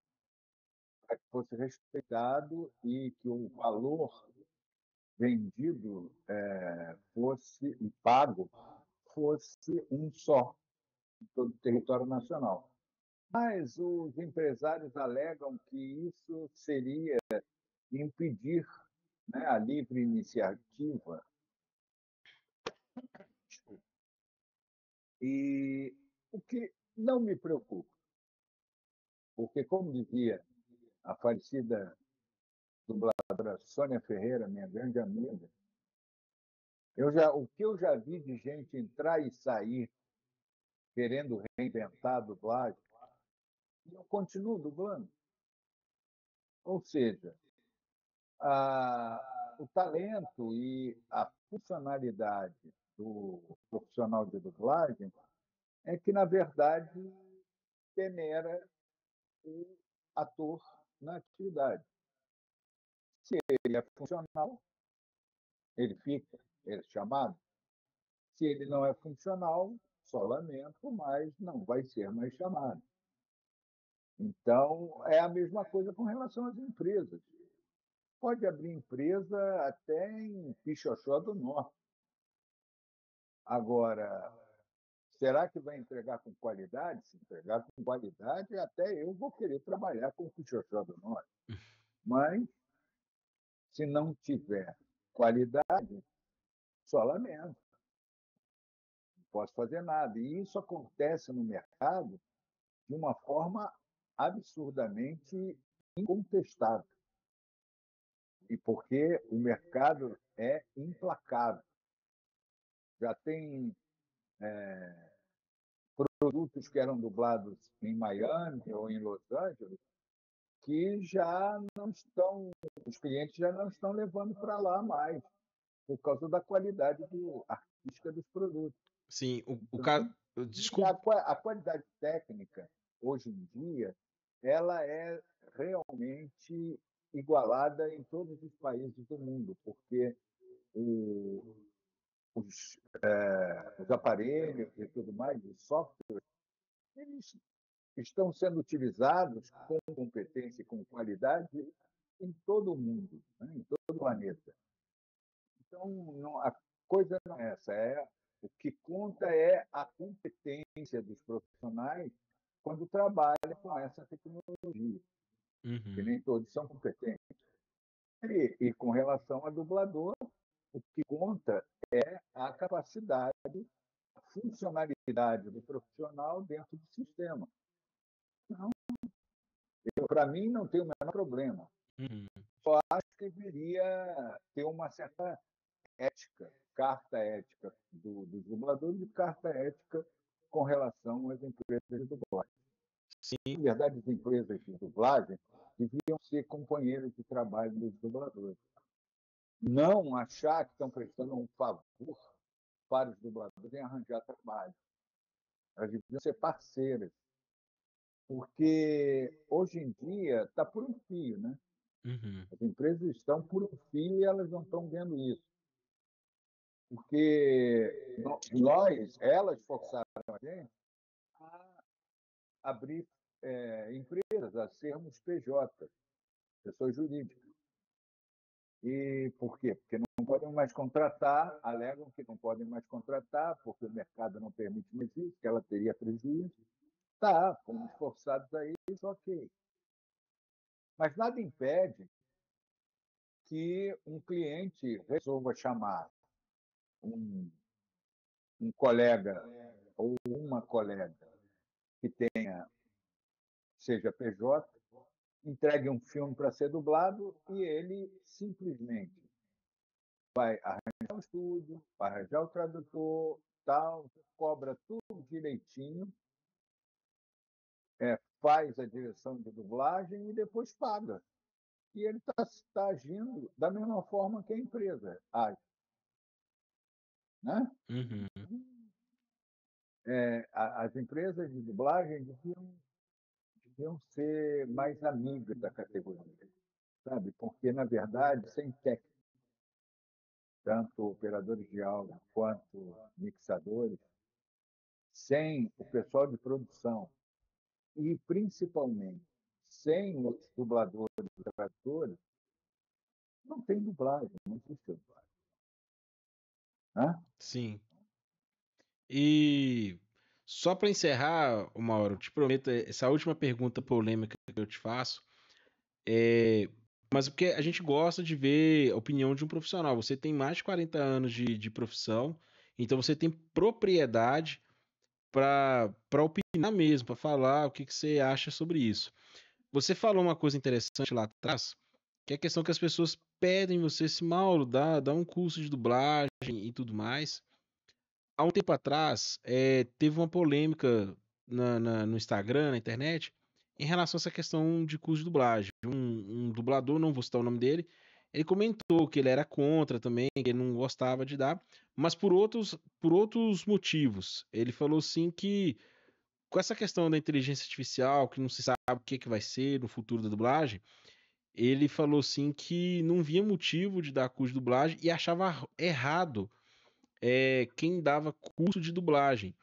para que fosse respeitado e que o valor vendido fosse e pago fosse um só em todo o território nacional. Mas os empresários alegam que isso seria impedir, né, a livre iniciativa. E o que não me preocupa, porque, como dizia a falecida dubladora Sônia Ferreira, minha grande amiga, o que eu já vi de gente entrar e sair querendo reinventar a dublagem, e eu continuo dublando. Ou seja, o talento e a funcionalidade do profissional de dublagem é que, na verdade, peneira o ator na atividade. Se ele é funcional, ele fica, ele é chamado. Se ele não é funcional, só lamento, mas não vai ser mais chamado. Então, é a mesma coisa com relação às empresas. Pode abrir empresa até em Pixoxó do Norte. Agora, será que vai entregar com qualidade? Se entregar com qualidade, até eu vou querer trabalhar com Pixoxó do Norte. Mas, se não tiver qualidade, só lamento. Não posso fazer nada. E isso acontece no mercado de uma forma absurdamente incontestável. E porque o mercado é implacável. Já tem produtos que eram dublados em Miami ou em Los Angeles que já não estão, os clientes já não estão levando para lá mais, por causa da qualidade artística dos produtos. Sim, Então, desculpa. a qualidade técnica, hoje em dia, ela é realmente igualada em todos os países do mundo, porque os aparelhos e tudo mais, os softwares, eles estão sendo utilizados com competência e com qualidade em todo o mundo, né? Em todo o planeta. Então, não, a coisa não é essa. O que conta é a competência dos profissionais quando trabalham com essa tecnologia, que nem todos são competentes. E com relação a dublador, o que conta é a capacidade, a funcionalidade do profissional dentro do sistema. Então, para mim, não tem o menor problema. Só acho que deveria ter uma certa ética, carta ética dos dubladores e carta ética com relação às empresas de dublagem. Sim. Na verdade, as empresas de dublagem deviam ser companheiros de trabalho dos dubladores. Não achar que estão prestando um favor para os dubladores em arranjar trabalho. Elas deviam ser parceiras. Porque hoje em dia está por um fio, né? As empresas estão por um fio e elas não estão vendo isso. Porque elas forçaram a gente a abrir empresas, a sermos PJ, pessoas jurídicas. E por quê? Porque não podem mais contratar, alegam que não podem mais contratar, porque o mercado não permite mais isso, que ela teria prejuízo. Tá, fomos forçados a isso, ok. Mas nada impede que um cliente resolva chamar um colega ou uma colega que seja PJ, entregue um filme para ser dublado e ele simplesmente vai arranjar o estúdio, vai arranjar o tradutor, tal, cobra tudo direitinho, faz a direção de dublagem e depois paga. E ele está agindo da mesma forma que a empresa age. Né? As empresas de dublagem deviam ser mais amigas da categoria, sabe? Porque, na verdade, sem técnica, tanto operadores de áudio quanto mixadores, sem o pessoal de produção e, principalmente, sem os dubladores e tradutores, não tem dublagem, não existe dublagem. Né? Sim. E só para encerrar, Mauro, eu te prometo, essa última pergunta polêmica que eu te faço, mas porque a gente gosta de ver a opinião de um profissional. Você tem mais de 40 anos de profissão, então você tem propriedade para opinar mesmo, para falar o que você acha sobre isso. Você falou uma coisa interessante lá atrás, que é a questão que as pessoas pedem você, se Mauro, dá um curso de dublagem e tudo mais. Há um tempo atrás, teve uma polêmica no Instagram, na internet, em relação a essa questão de curso de dublagem. Um dublador, não vou citar o nome dele, ele comentou que ele era contra também, que ele não gostava de dar, mas por outros motivos. Ele falou assim que com essa questão da inteligência artificial, que não se sabe o que vai ser no futuro da dublagem, ele falou assim que não via motivo de dar curso de dublagem e achava errado quem dava curso de dublagem,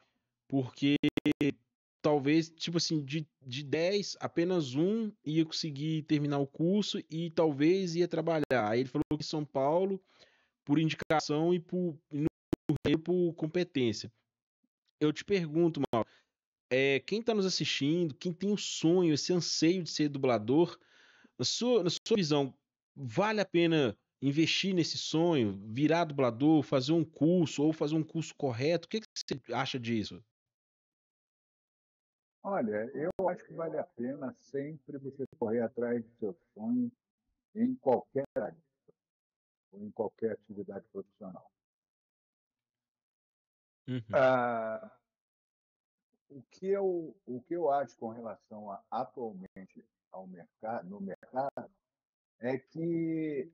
porque talvez, tipo assim, de 10, apenas um ia conseguir terminar o curso e talvez ia trabalhar. Aí ele falou que São Paulo, por indicação e por competência. Eu te pergunto, Mauro, quem está nos assistindo, quem tem o sonho, esse anseio de ser dublador, na sua visão, vale a pena investir nesse sonho, virar dublador, fazer um curso ou fazer um curso correto? O que você acha disso? Olha, eu acho que vale a pena sempre você correr atrás do seu sonho em qualquer área, ou em qualquer atividade profissional. Uhum, Ah, o que eu acho com relação atualmente ao mercado, no mercado, é que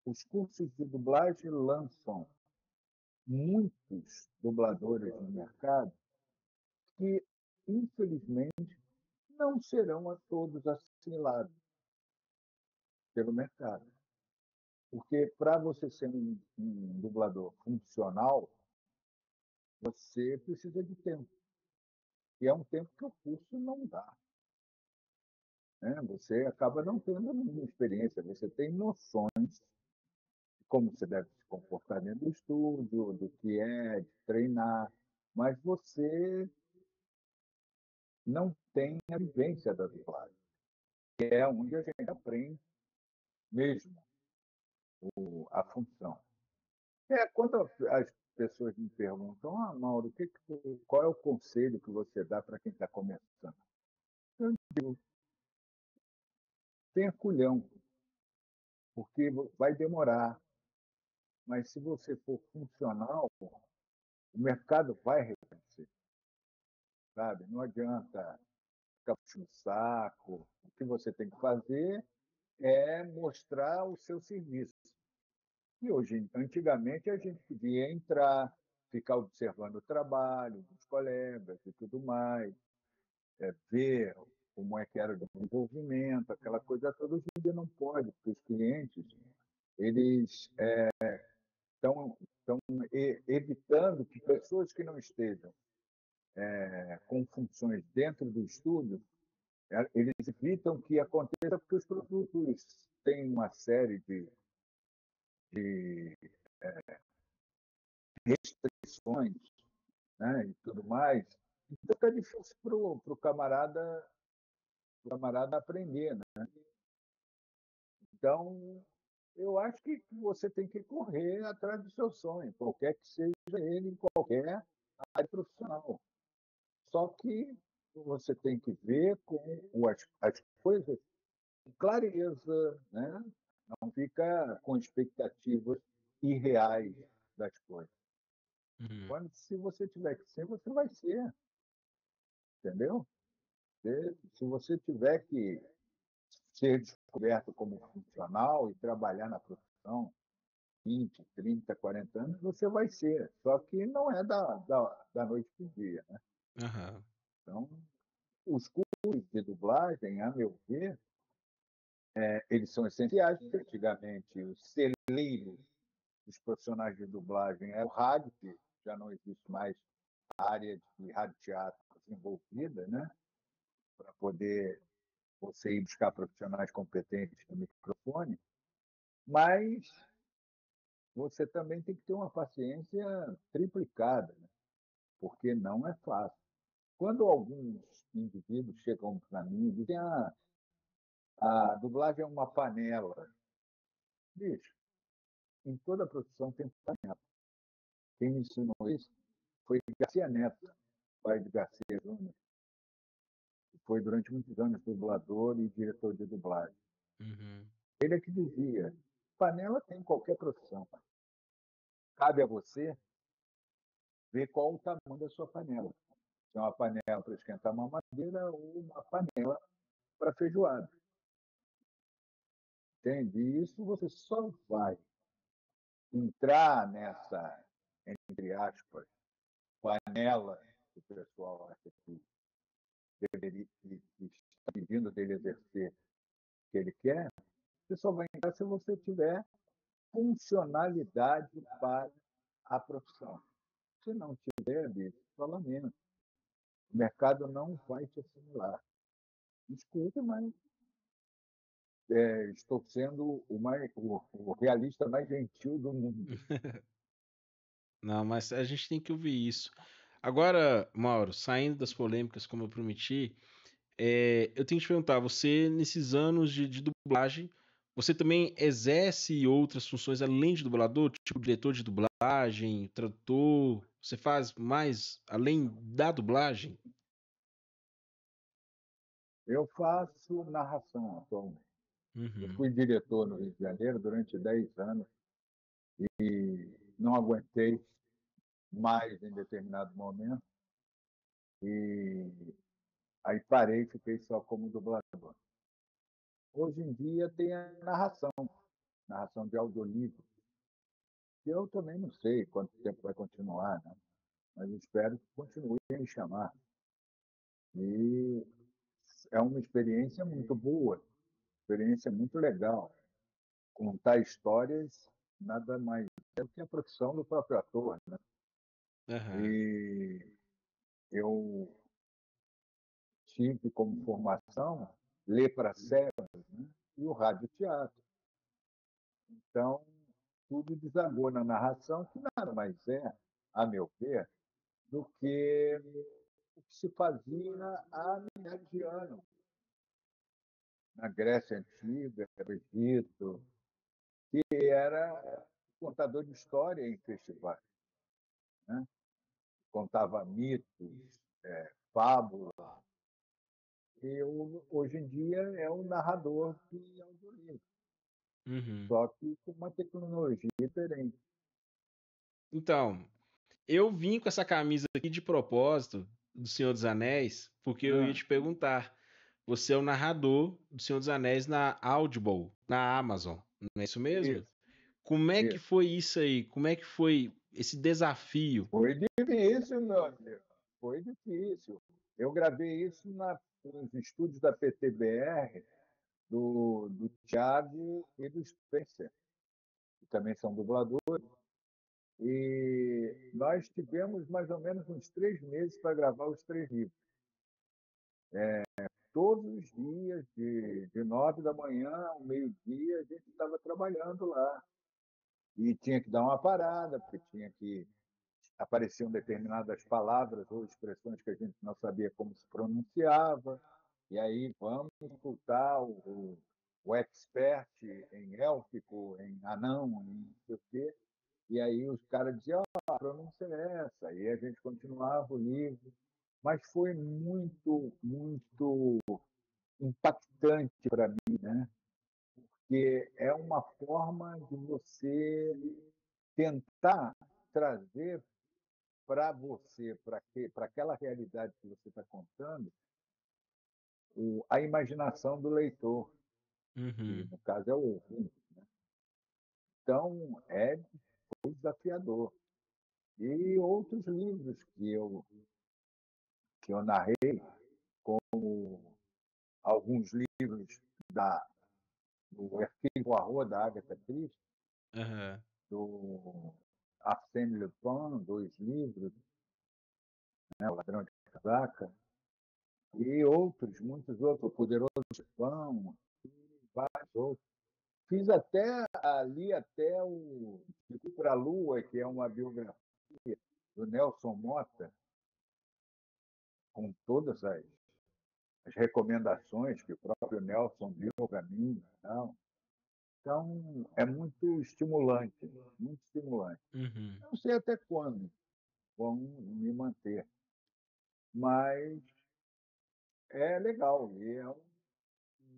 os cursos de dublagem lançam muitos dubladores no mercado que, infelizmente, não serão a todos assimilados pelo mercado. Porque para você ser um dublador funcional, você precisa de tempo. E é um tempo que o curso não dá. Né? Você acaba não tendo nenhuma experiência, você tem noções de como você deve se comportar dentro do estúdio, do que é, de treinar, mas você não tem a vivência da dublagem, que é onde a gente aprende mesmo a função. Quando as pessoas me perguntam, Mauro, qual é o conselho que você dá para quem está começando? Eu digo, tenha culhão, porque vai demorar, mas se você for funcional, o mercado vai reconhecer, sabe? Não adianta ficar puxando o saco. O que você tem que fazer é mostrar o seu serviço. E hoje, antigamente, a gente podia entrar, ficar observando o trabalho dos colegas e tudo mais, ver como é que era o desenvolvimento, aquela coisa toda. Hoje em dia não pode, porque os clientes eles estão evitando que pessoas que não estejam com funções dentro do estúdio, eles evitam que aconteça porque os produtos têm uma série de restrições, né, e tudo mais. Então fica difícil para o camarada aprender. Né? Então, eu acho que você tem que correr atrás do seu sonho, qualquer que seja ele, em qualquer área profissional. Só que você tem que ver com as coisas com clareza, né? Não fica com expectativas irreais das coisas. uhum, Se você tiver que ser, você vai ser, entendeu? Se você tiver que ser descoberto como funcional e trabalhar na profissão 20, 30, 40 anos, você vai ser. Só que não é da noite para o dia. Né? aham, Então, os cursos de dublagem, a meu ver, eles são essenciais, porque antigamente os celeiros dos profissionais de dublagem é o rádio, que já não existe mais a área de rádio teatro desenvolvida, né? Para poder você ir buscar profissionais competentes no microfone, mas você também tem que ter uma paciência triplicada, né? Porque não é fácil. Quando alguns indivíduos chegam para mim e dizem a dublagem é uma panela, bicho, em toda profissão tem panela. Quem me ensinou isso foi Garcia Neto, pai de Garcia Júnior, que foi durante muitos anos dublador e diretor de dublagem. uhum, Ele é que dizia, panela tem em qualquer profissão. Cabe a você ver qual o tamanho da sua panela. Se é uma panela para esquentar uma madeira ou uma panela para feijoada. Entende? E isso você só vai entrar nessa, entre aspas, panela que o pessoal acha que deveria, que está pedindo dele exercer o que ele quer, você só vai entrar se você tiver funcionalidade para a profissão. Se não tiver, bicho, só lamento. O mercado não vai te assimilar. Desculpe, mas estou sendo o realista mais gentil do mundo. Não, mas a gente tem que ouvir isso. Agora, Mauro, saindo das polêmicas, como eu prometi, eu tenho que te perguntar, você, nesses anos de dublagem, você também exerce outras funções além de dublador, tipo diretor de dublagem, tradutor? Você faz mais além da dublagem? Eu faço narração atualmente. Eu Uhum. fui diretor no Rio de Janeiro durante 10 anos e não aguentei mais em determinado momento e aí parei e fiquei só como dublador. Hoje em dia tem a narração de audiolivro, que eu também não sei quanto tempo vai continuar, né? Mas espero que continue a me chamar. E é uma experiência muito boa, experiência muito legal. Contar histórias nada mais é do que a profissão do próprio ator, né? Aham. E eu tive como formação ler para cegos, né? E o radioteatro. Então, tudo desagou na narração, que nada mais é, a meu ver, do que o que se fazia há milhares de anos, na Grécia Antiga, no Egito, que era contador de história em festivais, né? Contava mitos, fábulas, e hoje em dia é um narrador de audiolivro, Uhum. só que com uma tecnologia diferente. Então, eu vim com essa camisa aqui de propósito do Senhor dos Anéis, porque eu ia Ah, te perguntar. Você é o narrador do Senhor dos Anéis na Audible, na Amazon, não é isso mesmo? isso, Como é que isso. foi isso aí? Como é que foi esse desafio? Foi difícil, meu amigo. Foi difícil. Eu gravei isso nos estúdios da PTBR, do Thiago e do Spencer, que também são dubladores. E nós tivemos mais ou menos uns 3 meses para gravar os 3 livros. Todos os dias, de 9 da manhã ao meio-dia, a gente estava trabalhando lá. E tinha que dar uma parada, porque tinha que apareciam determinadas palavras ou expressões que a gente não sabia como se pronunciava, e aí vamos consultar o expert em élfico, em anão, em não sei o quê, e aí os caras diziam, a pronúncia é essa, e a gente continuava o livro, mas foi muito, muito impactante para mim, né? Porque é uma forma de você tentar trazer para você, para aquela realidade que você está contando, a imaginação do leitor, que Uhum, no caso é o ouvinte. Né? Então, foi desafiador. E outros livros que eu narrei, alguns livros do Hercule Poirot, da Agatha Christie, aham, do Arsène Lupin, 2 livros, né, O Ladrão de Casaca, e outros, muitos outros, O Poderoso Chefão, e vários outros. Fiz ali até o Tipo para a Lua, que é uma biografia do Nelson Mota, com todas as recomendações que o próprio Nelson deu para mim. Não. Então, é muito estimulante, muito estimulante. uhum. Não sei até quando vão me manter, mas é legal e é um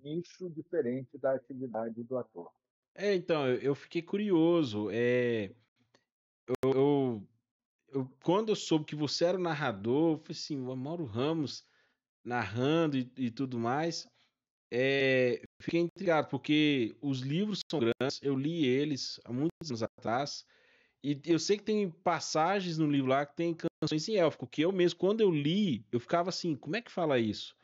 nicho diferente da atividade do ator. Então, eu fiquei curioso. Eu, quando eu soube que você era o narrador, eu falei assim, o Mauro Ramos narrando e tudo mais. fiquei intrigado, porque os livros são grandes, eu li eles há muitos anos atrás, e eu sei que tem passagens no livro lá que tem canções em élfico, que eu mesmo, quando eu li, eu ficava assim, como é que fala isso?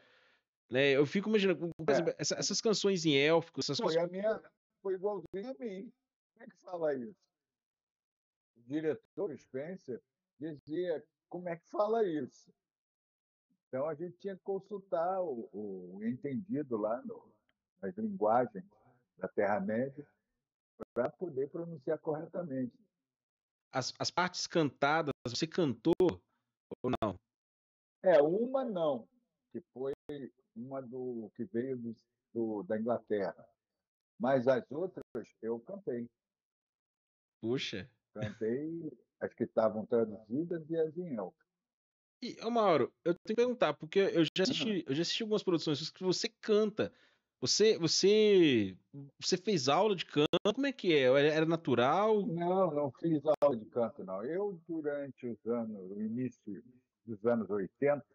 Né? Eu fico imaginando, por É. exemplo, essas canções em élfico, essas Não, coisas. e a minha foi igualzinho a mim. Como é que fala isso? O diretor Spencer dizia como é que fala isso. Então a gente tinha que consultar o entendido lá nas linguagens da Terra-média para poder pronunciar corretamente. As partes cantadas, você cantou ou não? Uma não, que foi uma que veio da Inglaterra. Mas as outras eu cantei. Puxa. Cantei as que estavam traduzidas e as em elfo. E, ô Mauro, eu tenho que perguntar, porque Ah, eu já assisti algumas produções que você canta. Você fez aula de canto? Como é que é? Era natural? não, não fiz aula de canto, não. Eu, durante o início dos anos 80,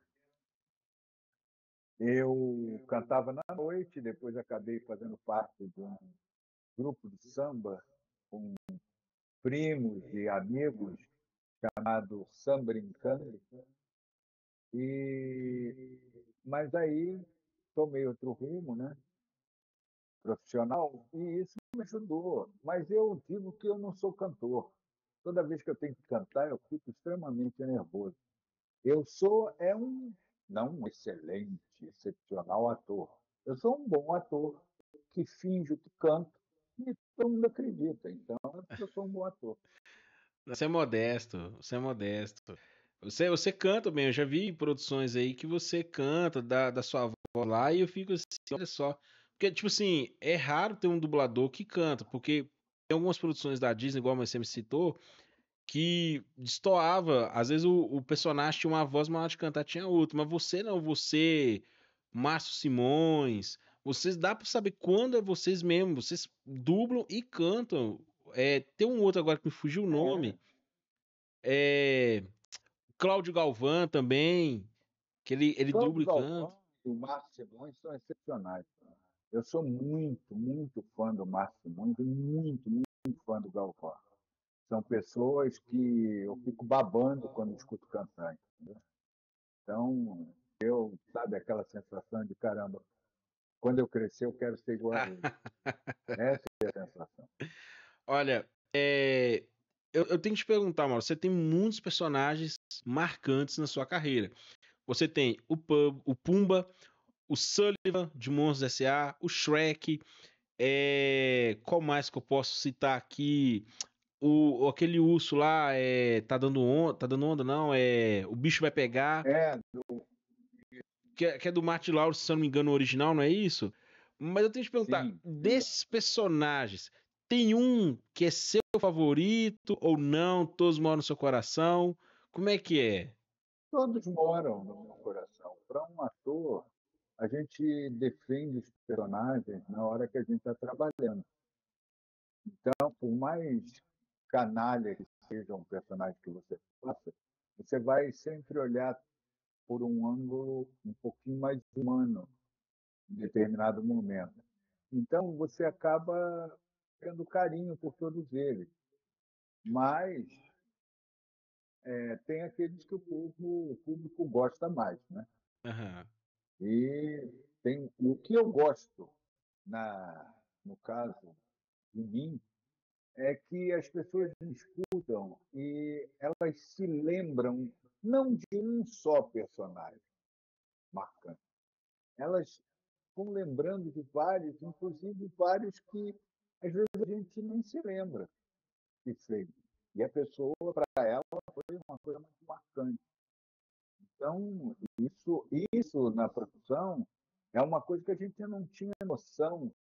eu cantava na noite, depois acabei fazendo parte de um grupo de samba com primos e amigos chamado Samba Brincando. Mas aí tomei outro rumo, né, profissional, e isso me ajudou. Mas eu digo que eu não sou cantor. Toda vez que eu tenho que cantar, eu fico extremamente nervoso. Eu sou não um excelente, excepcional ator. Eu sou um bom ator que finjo que canto e todo mundo acredita. Então, eu sou um bom ator. Você é modesto, você é modesto. Você canta bem, eu já vi produções aí que você canta da sua voz lá e eu fico assim, olha só. Porque, tipo assim, é raro ter um dublador que canta, porque tem algumas produções da Disney, igual você me citou, que destoava. Às vezes o personagem tinha uma voz, mas na hora de cantar tinha outra. Mas você não, você, Márcio Simões, vocês dá pra saber quando é vocês mesmo. Vocês dublam e cantam. Tem um outro agora que me fugiu o É, nome. É, Cláudio Galvão também, que ele Cláudio dubla e canta. Galvão e o Márcio Simões são excepcionais. Eu sou muito, muito fã do Márcio Simões e muito, muito fã do Galvão. São pessoas que eu fico babando quando escuto cantar. Entendeu? Então, sabe, aquela sensação de caramba, quando eu crescer eu quero ser igual a ele. Essa é a sensação. Olha, eu tenho que te perguntar, Mauro, você tem muitos personagens marcantes na sua carreira. Você tem o Pumba, o Sullivan de Monstros S.A., o Shrek, qual mais que eu posso citar aqui? Aquele urso lá, tá dando onda, não, o bicho vai pegar, É, que é do Martin Lawrence, se eu não me engano, o original, não é isso? Mas eu tenho que te perguntar, sim, desses personagens, tem um que é seu favorito ou não? Todos moram no seu coração? Como é que é? todos moram no meu coração. Para um ator, a gente defende os personagens na hora que a gente está trabalhando. Então, por mais canalha que seja um personagem que você faça, você vai sempre olhar por um ângulo um pouquinho mais humano em determinado momento. Então, você acaba tendo carinho por todos eles. Mas tem aqueles que o público gosta mais. Né? Aham. E o que eu gosto, no caso de mim, é que as pessoas me escutam e elas se lembram não de um só personagem marcante. Elas vão lembrando de vários, inclusive vários que às vezes a gente nem se lembra que fez. E a pessoa, para ela, foi uma coisa muito marcante. Então, isso na produção é uma coisa que a gente não tinha noção,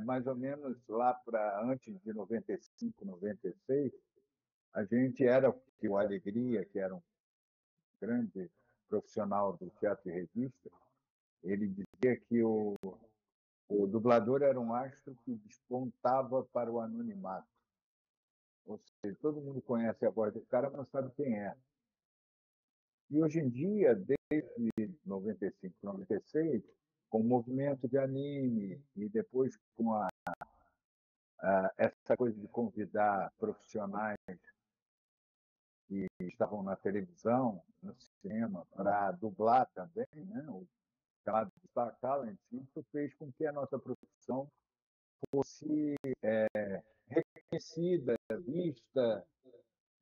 mais ou menos lá para antes de 95, 96. A gente era o Alegria, que era um grande profissional do teatro e revista, ele dizia que o dublador era um astro que despontava para o anonimato. Ou seja, todo mundo conhece a voz do cara, mas não sabe quem é. E hoje em dia, desde 95, 96, com movimento de anime e depois com essa coisa de convidar profissionais que estavam na televisão, no cinema, para dublar também, né? O chamado Star Talent, isso fez com que a nossa profissão fosse reconhecida, vista,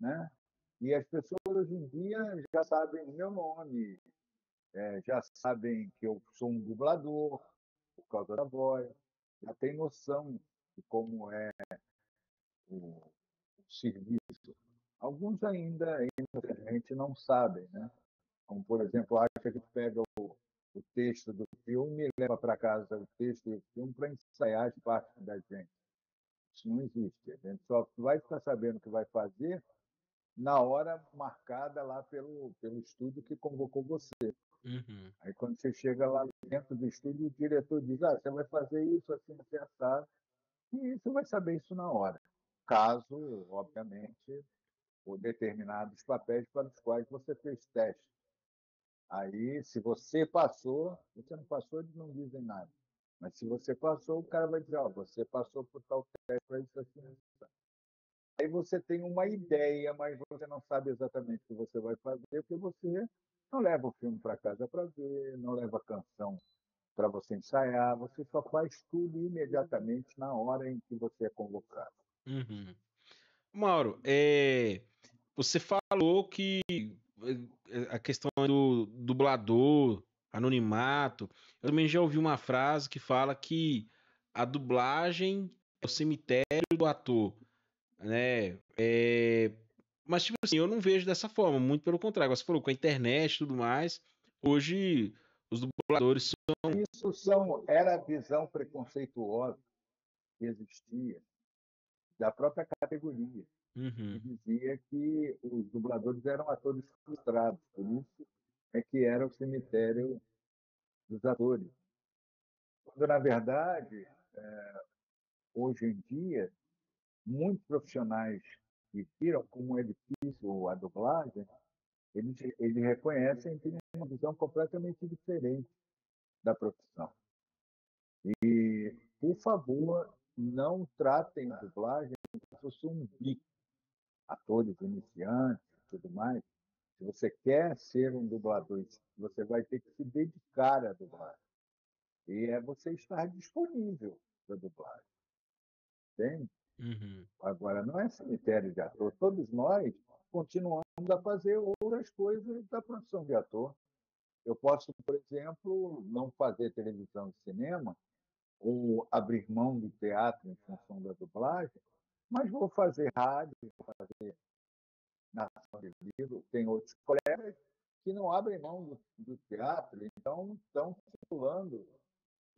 né? E as pessoas hoje em dia já sabem o meu nome, já sabem que eu sou um dublador por causa da voz, já tem noção de como é o serviço. Alguns ainda, infelizmente, não sabem, né? Como, por exemplo, acha que pega o texto do filme e leva para casa o texto do filme para ensaiar as partes da gente. Isso não existe. A gente só vai ficar sabendo o que vai fazer na hora marcada lá pelo estúdio que convocou você. Uhum. Aí, quando você chega lá dentro do estúdio, o diretor diz: você vai fazer isso assim, acertado. E você vai saber isso na hora. Caso, obviamente, ou determinados papéis para os quais você fez teste. Aí, se você passou, você não passou, eles não dizem nada. Mas se você passou, o cara vai dizer: você passou por tal teste para isso assim. Aí você tem uma ideia, mas você não sabe exatamente o que você vai fazer, porque você não leva o filme para casa para ver, não leva a canção para você ensaiar, você só faz tudo imediatamente na hora em que você é convocado. Uhum. Mauro, você falou que a questão do dublador, anonimato, eu também já ouvi uma frase que fala que a dublagem é o cemitério do ator, né? Mas, tipo assim, eu não vejo dessa forma, muito pelo contrário. Você falou com a internet e tudo mais, hoje os dubladores são... Isso era a visão preconceituosa que existia da própria categoria, que Uhum, dizia que os dubladores eram atores frustrados, por isso é que era o cemitério dos atores. Quando, na verdade, hoje em dia, muitos profissionais que viram como é difícil a dublagem, eles reconhecem que tem uma visão completamente diferente da profissão. E, por favor, não tratem a dublagem como se fosse um bico. Atores iniciantes e tudo mais. Se você quer ser um dublador, você vai ter que se dedicar à dublagem. E é você estar disponível para dublagem. Entende? uhum, Agora, não é cemitério de ator. Todos nós continuamos a fazer outras coisas da profissão de ator. Eu posso, por exemplo, não fazer televisão e cinema, ou abrir mão do teatro em função da dublagem, mas vou fazer rádio, vou fazer narração de livro. Tem outros colegas que não abrem mão do teatro, então estão circulando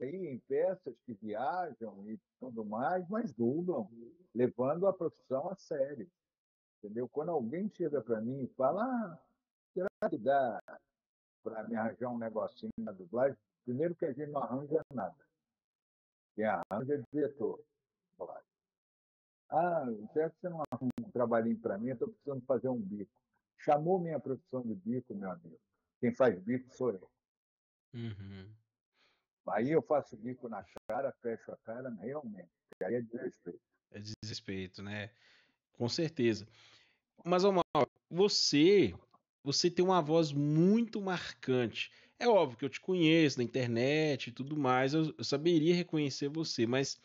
aí em peças que viajam e tudo mais, mas dublam, levando a profissão a sério. Entendeu? Quando alguém chega para mim e fala: será que dá para me arranjar um negocinho na dublagem? Primeiro que a gente não arranja nada. Quem arranja é o diretor. Será que você não arruma um trabalhinho para mim? Eu estou precisando fazer um bico. Chamou minha profissão de bico, meu amigo. Quem faz bico sou eu. uhum. Aí eu faço bico na cara, fecho a cara, realmente. Aí é desrespeito. É desrespeito, né? Com certeza. Mas, ô Mauro, você tem uma voz muito marcante. É óbvio que eu te conheço na internet e tudo mais, eu saberia reconhecer você, mas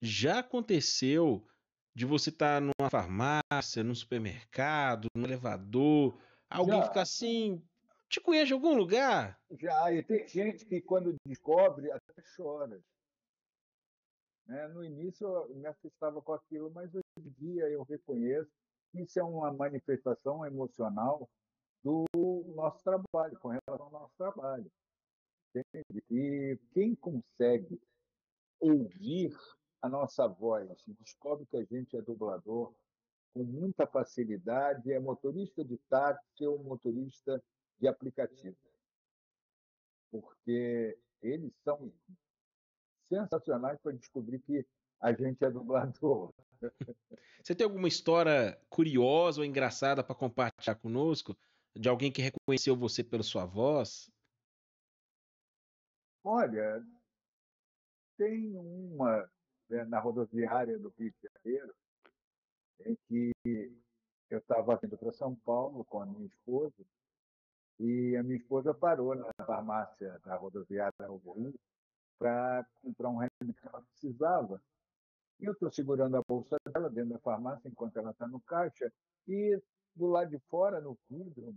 já aconteceu de você estar numa farmácia, num supermercado, num elevador, alguém ficar Já, assim, te conhece de algum lugar? já. E tem gente que, quando descobre, até chora. Né? No início, eu me assustava com aquilo, mas hoje em dia eu reconheço que isso é uma manifestação emocional do nosso trabalho, com relação ao nosso trabalho. Entende? E quem consegue ouvir a nossa voz e descobre que a gente é dublador com muita facilidade, é motorista de táxi ou motorista de aplicativo, porque eles são sensacionais para descobrir que a gente é dublador. Você tem alguma história curiosa ou engraçada para compartilhar conosco? De alguém que reconheceu você pela sua voz? Olha, tem uma, né, na rodoviária do Rio de Janeiro, em que eu estava vindo para São Paulo com a minha esposa, e a minha esposa parou na farmácia da rodoviária Novo Rio para comprar um remédio que ela precisava. E eu estou segurando a bolsa dela dentro da farmácia enquanto ela está no caixa, e do lado de fora, no vidro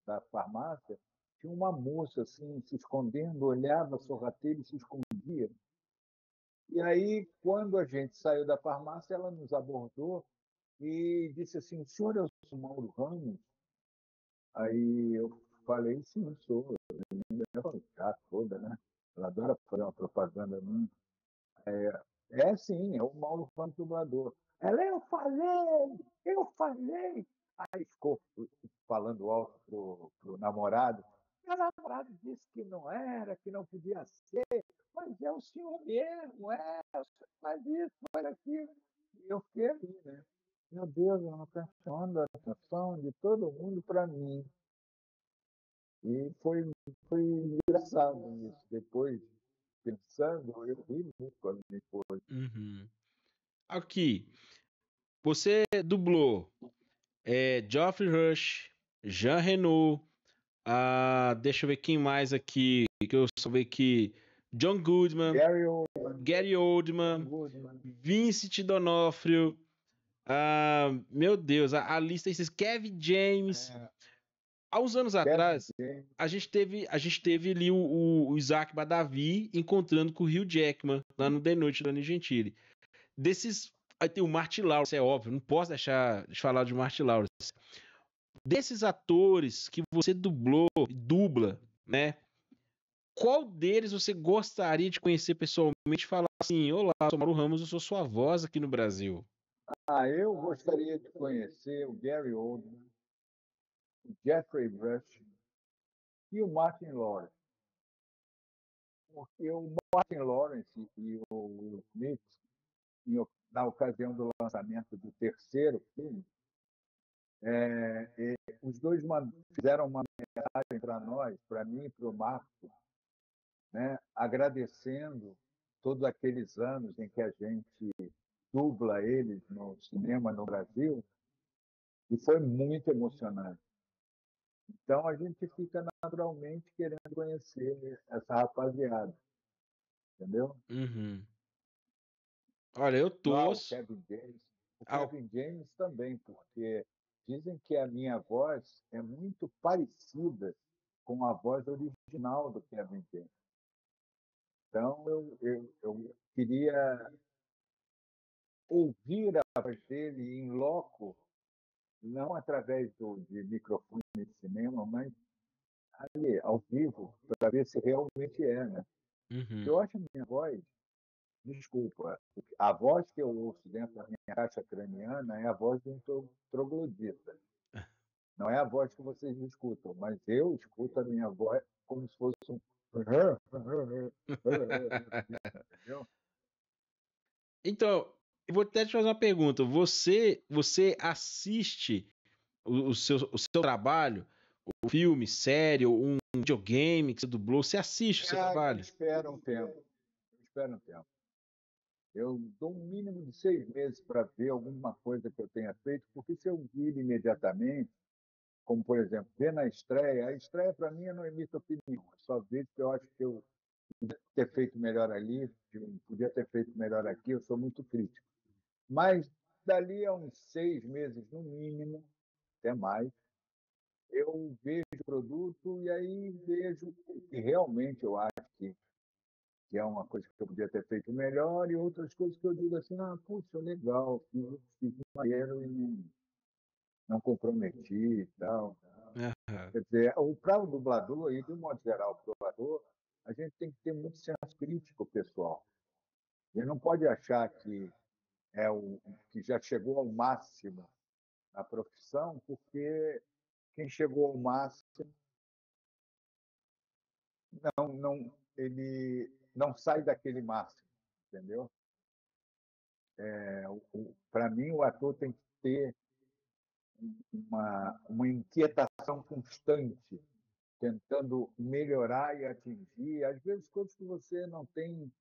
da farmácia, tinha uma moça assim, se escondendo, olhava sorrateira e se escondia. E aí, quando a gente saiu da farmácia, ela nos abordou e disse assim: o senhor é o Mauro Ramos? Aí eu falei: sim, sou. Ela falou: tá toda, né? Ela adora fazer uma propaganda minha. É sim, é o Mauro Ramos dublador. Ela: eu falei. Aí ficou falando alto pro namorado. Meu namorado disse que não era, que não podia ser, mas é o senhor mesmo, o senhor faz isso, faz aquilo. E eu fiquei ali, né? Meu Deus, ela está chamando a atenção de todo mundo para mim. E foi engraçado isso. Depois, pensando, eu ri muito com a minha esposa. Uhum. Aqui, você dublou Geoffrey Rush, Jean Reno, deixa eu ver quem mais aqui, que eu só vi aqui, John Goodman, Gary Oldman, Gary John Oldman, Goodman, Vincent D'Onofrio, meu Deus, a lista é Kevin James. Há uns anos Kevin atrás, James. a gente teve ali o Isaac Badavi encontrando com o Hugh Jackman lá no The Noite da Annie Gentili. Desses, aí tem o Martin Lawrence, é óbvio, não posso deixar de falar de Martin Lawrence. Desses atores que você dubla, né? Qual deles você gostaria de conhecer pessoalmente e falar assim: olá, sou Mauro Ramos, eu sou sua voz aqui no Brasil? Eu gostaria de conhecer o Gary Oldman, o Jeffrey Rush e o Martin Lawrence. Porque o Martin Lawrence e o Will Smith, na ocasião do lançamento do terceiro filme, os dois fizeram uma mensagem para nós, para mim e para o Marco, né, agradecendo todos aqueles anos em que a gente dubla eles no cinema no Brasil, e foi muito emocionante. Então a gente fica naturalmente querendo conhecer essa rapaziada, entendeu? Uhum. Olha, eu O torço. Kevin James. O ao- Kevin James também, porque dizem que a minha voz é muito parecida com a voz original do Kevin James. Então eu queria ouvir a voz dele em loco, não através de microfone de cinema, mas ali, ao vivo, para ver se realmente é, né? Uhum. Eu acho a minha voz, desculpa, a voz que eu ouço dentro da minha caixa craniana é a voz de um troglodita. Não é a voz que vocês escutam, mas eu escuto a minha voz como se fosse um. Entendeu? Então, eu vou até te fazer uma pergunta. Você assiste o seu trabalho, o filme, série, um videogame que você dublou, você assiste o seu Eu trabalho? espero um tempo. Eu espero um tempo. Eu dou um mínimo de 6 meses para ver alguma coisa que eu tenha feito, porque se eu vir imediatamente, como por exemplo, ver na estreia, a estreia para mim eu não emito opinião, eu só vejo que eu acho que eu podia ter feito melhor ali, podia ter feito melhor aqui, eu sou muito crítico. Mas dali a uns 6 meses, no mínimo, até mais, eu vejo o produto e aí vejo que realmente eu acho que é uma coisa que eu podia ter feito melhor, e outras coisas que eu digo assim: puxa, legal, fiz maneiro e não comprometi e tal. Aham. Quer dizer, para o dublador, e de um modo geral, o dublador, a gente tem que ter muito senso crítico, pessoal. Ele não pode achar que já chegou ao máximo na profissão, porque quem chegou ao máximo ele não sai daquele máximo, entendeu? Para mim, o ator tem que ter uma inquietação constante tentando melhorar e atingir, às vezes coisas que você não tem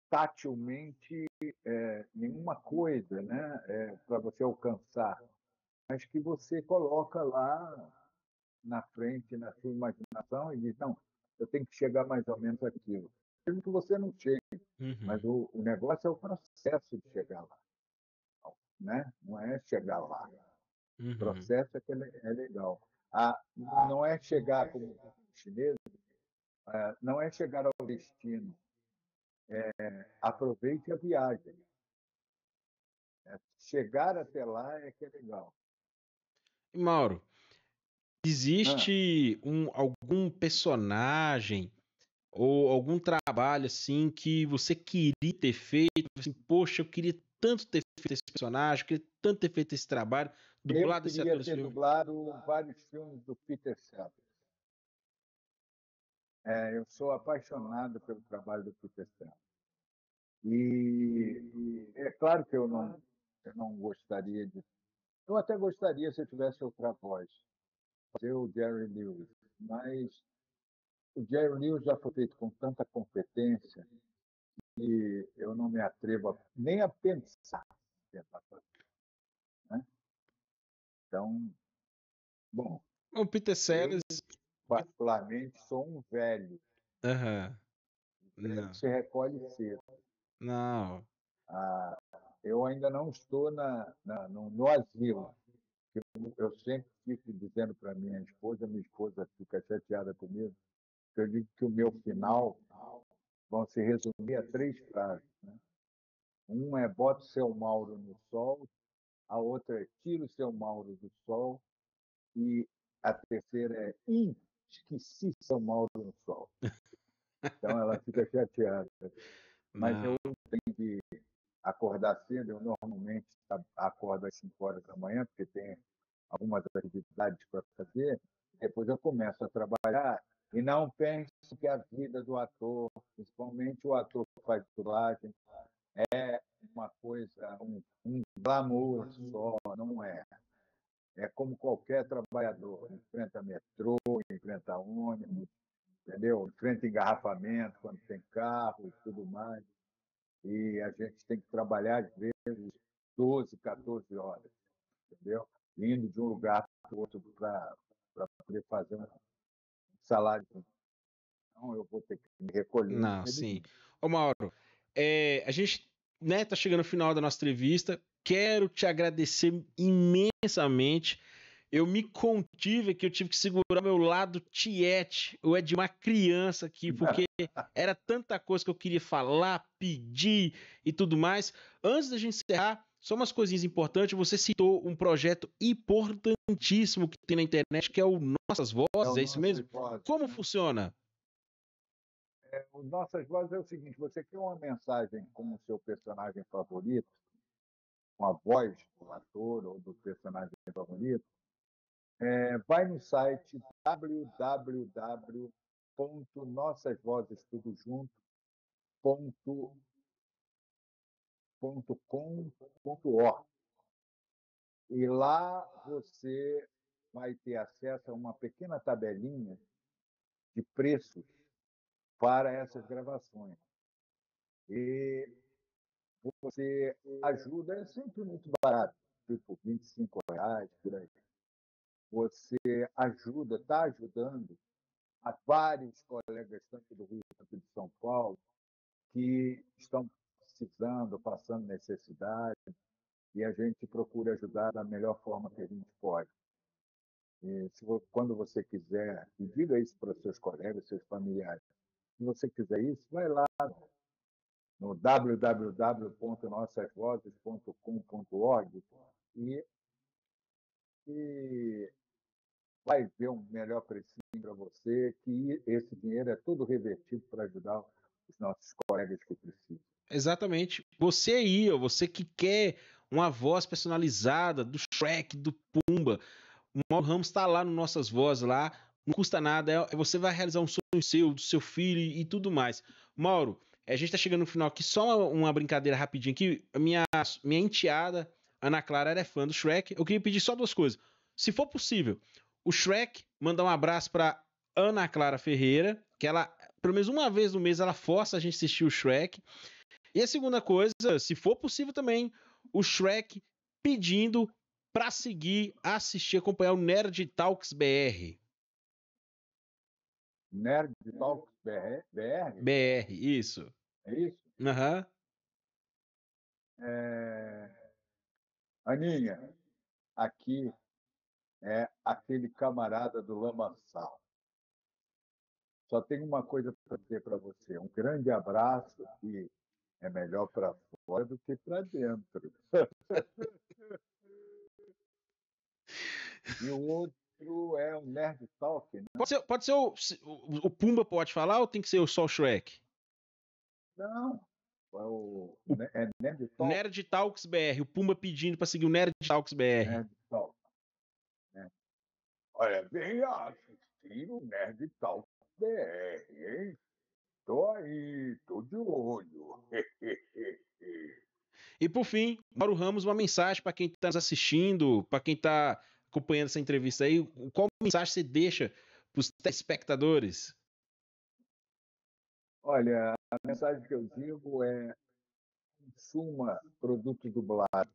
tatilmente nenhuma coisa, né, para você alcançar, mas que você coloca lá na frente, na sua imaginação, e diz, não, eu tenho que chegar mais ou menos aquilo. Mesmo que você não chegue, mas Uhum. o negócio é o processo de chegar lá, né? Não é chegar lá. O Uhum. processo é que é legal. Não é chegar como chinês, não é chegar ao destino. Aproveite a viagem. Chegar até lá é que é legal. E, Mauro, Ah, existe algum personagem ou algum trabalho assim que você queria ter feito? Assim, poxa, eu queria tanto ter feito esse personagem, eu queria tanto ter feito esse trabalho, eu dublado esse queria ator esse ter filme. dublado vários filmes do Peter Sellers. Eu sou apaixonado pelo trabalho do Peter Sellers. E é claro que eu não gostaria de. Eu até gostaria se eu tivesse outra voz, fazer o Jerry Lewis, mas o Jerry Lewis já foi feito com tanta competência que eu não me atrevo nem a pensar em tentar fazer, né? Então, bom, O Peter eu Sellers. particularmente sou um velho. Aham. O velho Não. se recolhe cedo. Não. Ah, eu ainda não estou no asilo. Eu sempre fico dizendo para minha esposa fica chateada comigo, que eu digo que o meu final vão se resumir a 3 frases, né? Um é bota o seu Mauro no sol, a outra é tira o seu Mauro do sol e a terceira é esqueci seu Mauro no sol. Então ela fica chateada. Mas Não. eu tenho que acordar cedo, eu normalmente acordo às 5 horas da manhã, porque tem algumas atividades para fazer, depois eu começo a trabalhar e não penso que a vida do ator, principalmente o ator que faz dublagem, é uma coisa, um glamour só, não é. É como qualquer trabalhador, enfrenta metrô, enfrenta ônibus, entendeu? Enfrenta engarrafamento quando tem carro e tudo mais. E a gente tem que trabalhar, às vezes, 12, 14 horas, entendeu? Indo de um lugar para o outro para poder fazer um salário. Então, eu vou ter que me recolher, Não, sim. infelizmente. Ô, Mauro, a gente, né, tá chegando no final da nossa entrevista. Quero te agradecer imensamente. Eu me contive aqui, eu tive que segurar meu lado tiete, ou é de uma criança aqui, porque era tanta coisa que eu queria falar, pedir e tudo mais. Antes da gente encerrar, só umas coisinhas importantes. Você citou um projeto importantíssimo que tem na internet, que é o Nossas É Vozes, o é isso Nossas mesmo? Vozes, Como né? funciona? O Nossas Vozes é o seguinte, você quer uma mensagem com o seu personagem favorito, com a voz do ator ou do personagem favorito, vai no site www.nossasvozestudojunto.com.org e lá você vai ter acesso a uma pequena tabelinha de preços para essas gravações. E você ajuda, é sempre muito barato, tipo R$ 25, por aí. Você ajuda, está ajudando a vários colegas, tanto do Rio quanto de São Paulo, que estão precisando, passando necessidade, e a gente procura ajudar da melhor forma que a gente pode. E quando você quiser, e diga isso para os seus colegas, seus familiares, se você quiser isso, vai lá no www.nossasvozes.com.org e, e vai ver um melhor precinho para você, que esse dinheiro é todo revertido para ajudar os nossos colegas que precisam. Exatamente. Você aí, ó, você que quer uma voz personalizada do Shrek, do Pumba, o Mauro Ramos está lá no Nossas Vozes lá, não custa nada, você vai realizar um sonho seu, do seu filho e tudo mais. Mauro, a gente está chegando no final aqui, só uma brincadeira rapidinho aqui. Minha enteada, Ana Clara, era fã do Shrek. Eu queria pedir só duas coisas. Se for possível, o Shrek, mandar um abraço para Ana Clara Ferreira, que ela, pelo menos uma vez no mês, ela força a gente a assistir o Shrek. E a segunda coisa, se for possível também, o Shrek pedindo para seguir, assistir, acompanhar o Nerd Talks BR. Nerd Talks BR? BR, isso. É isso? Aham. Aninha, aqui é aquele camarada do Lamaçal. Só tenho uma coisa para dizer para você. Um grande abraço, que é melhor para fora do que para dentro. E o outro é o Nerd Talk, né? Pode ser o Pumba pode falar ou tem que ser só o Shrek? Não, é Nerd Talk. Nerd Talks BR, o Pumba pedindo para seguir o Nerd Talks BR. Nerd Talk. Né? Olha, venha assistir o Nerd Talk BR, hein? Tô aí, tô de olho. E por fim, Mauro Ramos, uma mensagem para quem está nos assistindo, para quem está acompanhando essa entrevista aí, qual mensagem você deixa para os telespectadores? Olha, a mensagem que eu digo é: consuma produto dublado.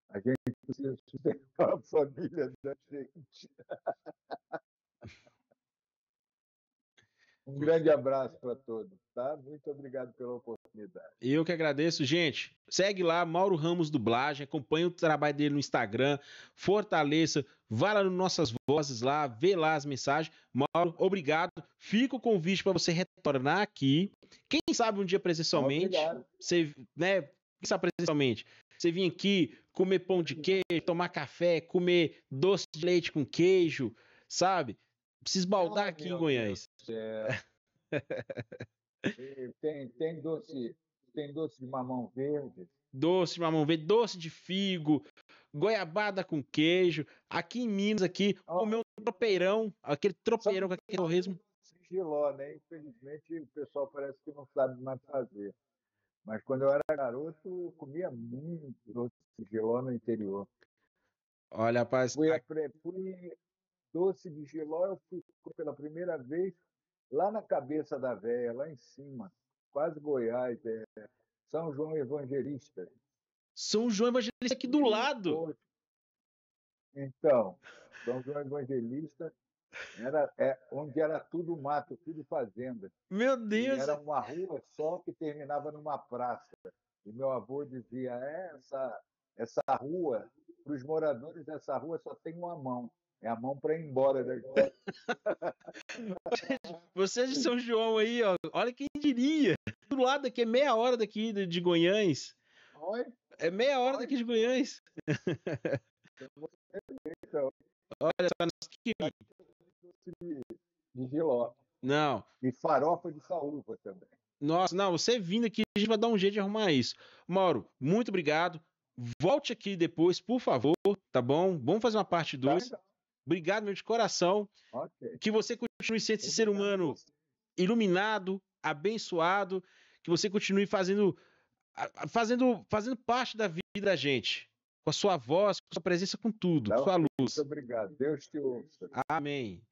A gente precisa sustentar a família da gente. Um grande abraço para todos, tá? Muito obrigado pela oportunidade. Eu que agradeço, gente. Segue lá, Mauro Ramos Dublagem, acompanha o trabalho dele no Instagram, fortaleça, vá lá nas nossas vozes lá, vê lá as mensagens. Mauro, obrigado. Fica o convite para você retornar aqui. Quem sabe um dia presencialmente, você, né? Quem sabe presencialmente, você vir aqui comer pão de queijo, tomar café, comer doce de leite com queijo, sabe? Precisa baldar aqui em Goiás. Tem doce de mamão verde. Doce de mamão verde, doce de figo, goiabada com queijo. Aqui em Minas, aqui, comer um tropeirão, aquele tropeirão com aquele torresmo. Giló, né? Infelizmente, o pessoal parece que não sabe mais fazer. Mas quando eu era garoto, eu comia muito doce de giló no interior. Olha, rapaz. Doce de giló, eu fui pela primeira vez lá na Cabeça da Véia, lá em cima, quase Goiás, São João Evangelista. São João Evangelista aqui do lado. Então, São João Evangelista onde era tudo mato, tudo fazenda. Meu Deus! E era uma rua só que terminava numa praça. E meu avô dizia: essa rua, para os moradores dessa rua só tem uma mão. É a mão para ir embora daqui. Você é de São João aí, ó. Olha quem diria. Do lado aqui, é meia hora daqui de Goiânia. Oi? É meia hora daqui de Goiânia. Olha só, de giló. Não. E farofa de saúva também. Nossa, não, você vindo aqui, a gente vai dar um jeito de arrumar isso. Mauro, muito obrigado. Volte aqui depois, por favor, tá bom? Vamos fazer uma parte 2. Obrigado, meu, de coração. Okay. Que você continue sendo esse ser humano iluminado, abençoado, que você continue fazendo parte da vida da gente. Com a sua voz, com a sua presença, com tudo, com sua luz. Muito obrigado. Deus te ouça. Amém.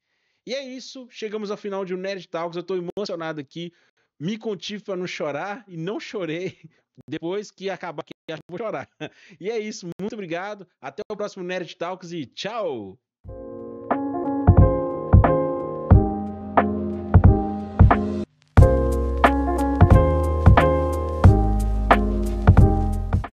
E é isso, chegamos ao final de um Nerd Talks. Eu tô emocionado aqui. Me contive para não chorar e não chorei. Depois que acabar aqui, acho que vou chorar. E é isso, muito obrigado. Até o próximo Nerd Talks e tchau!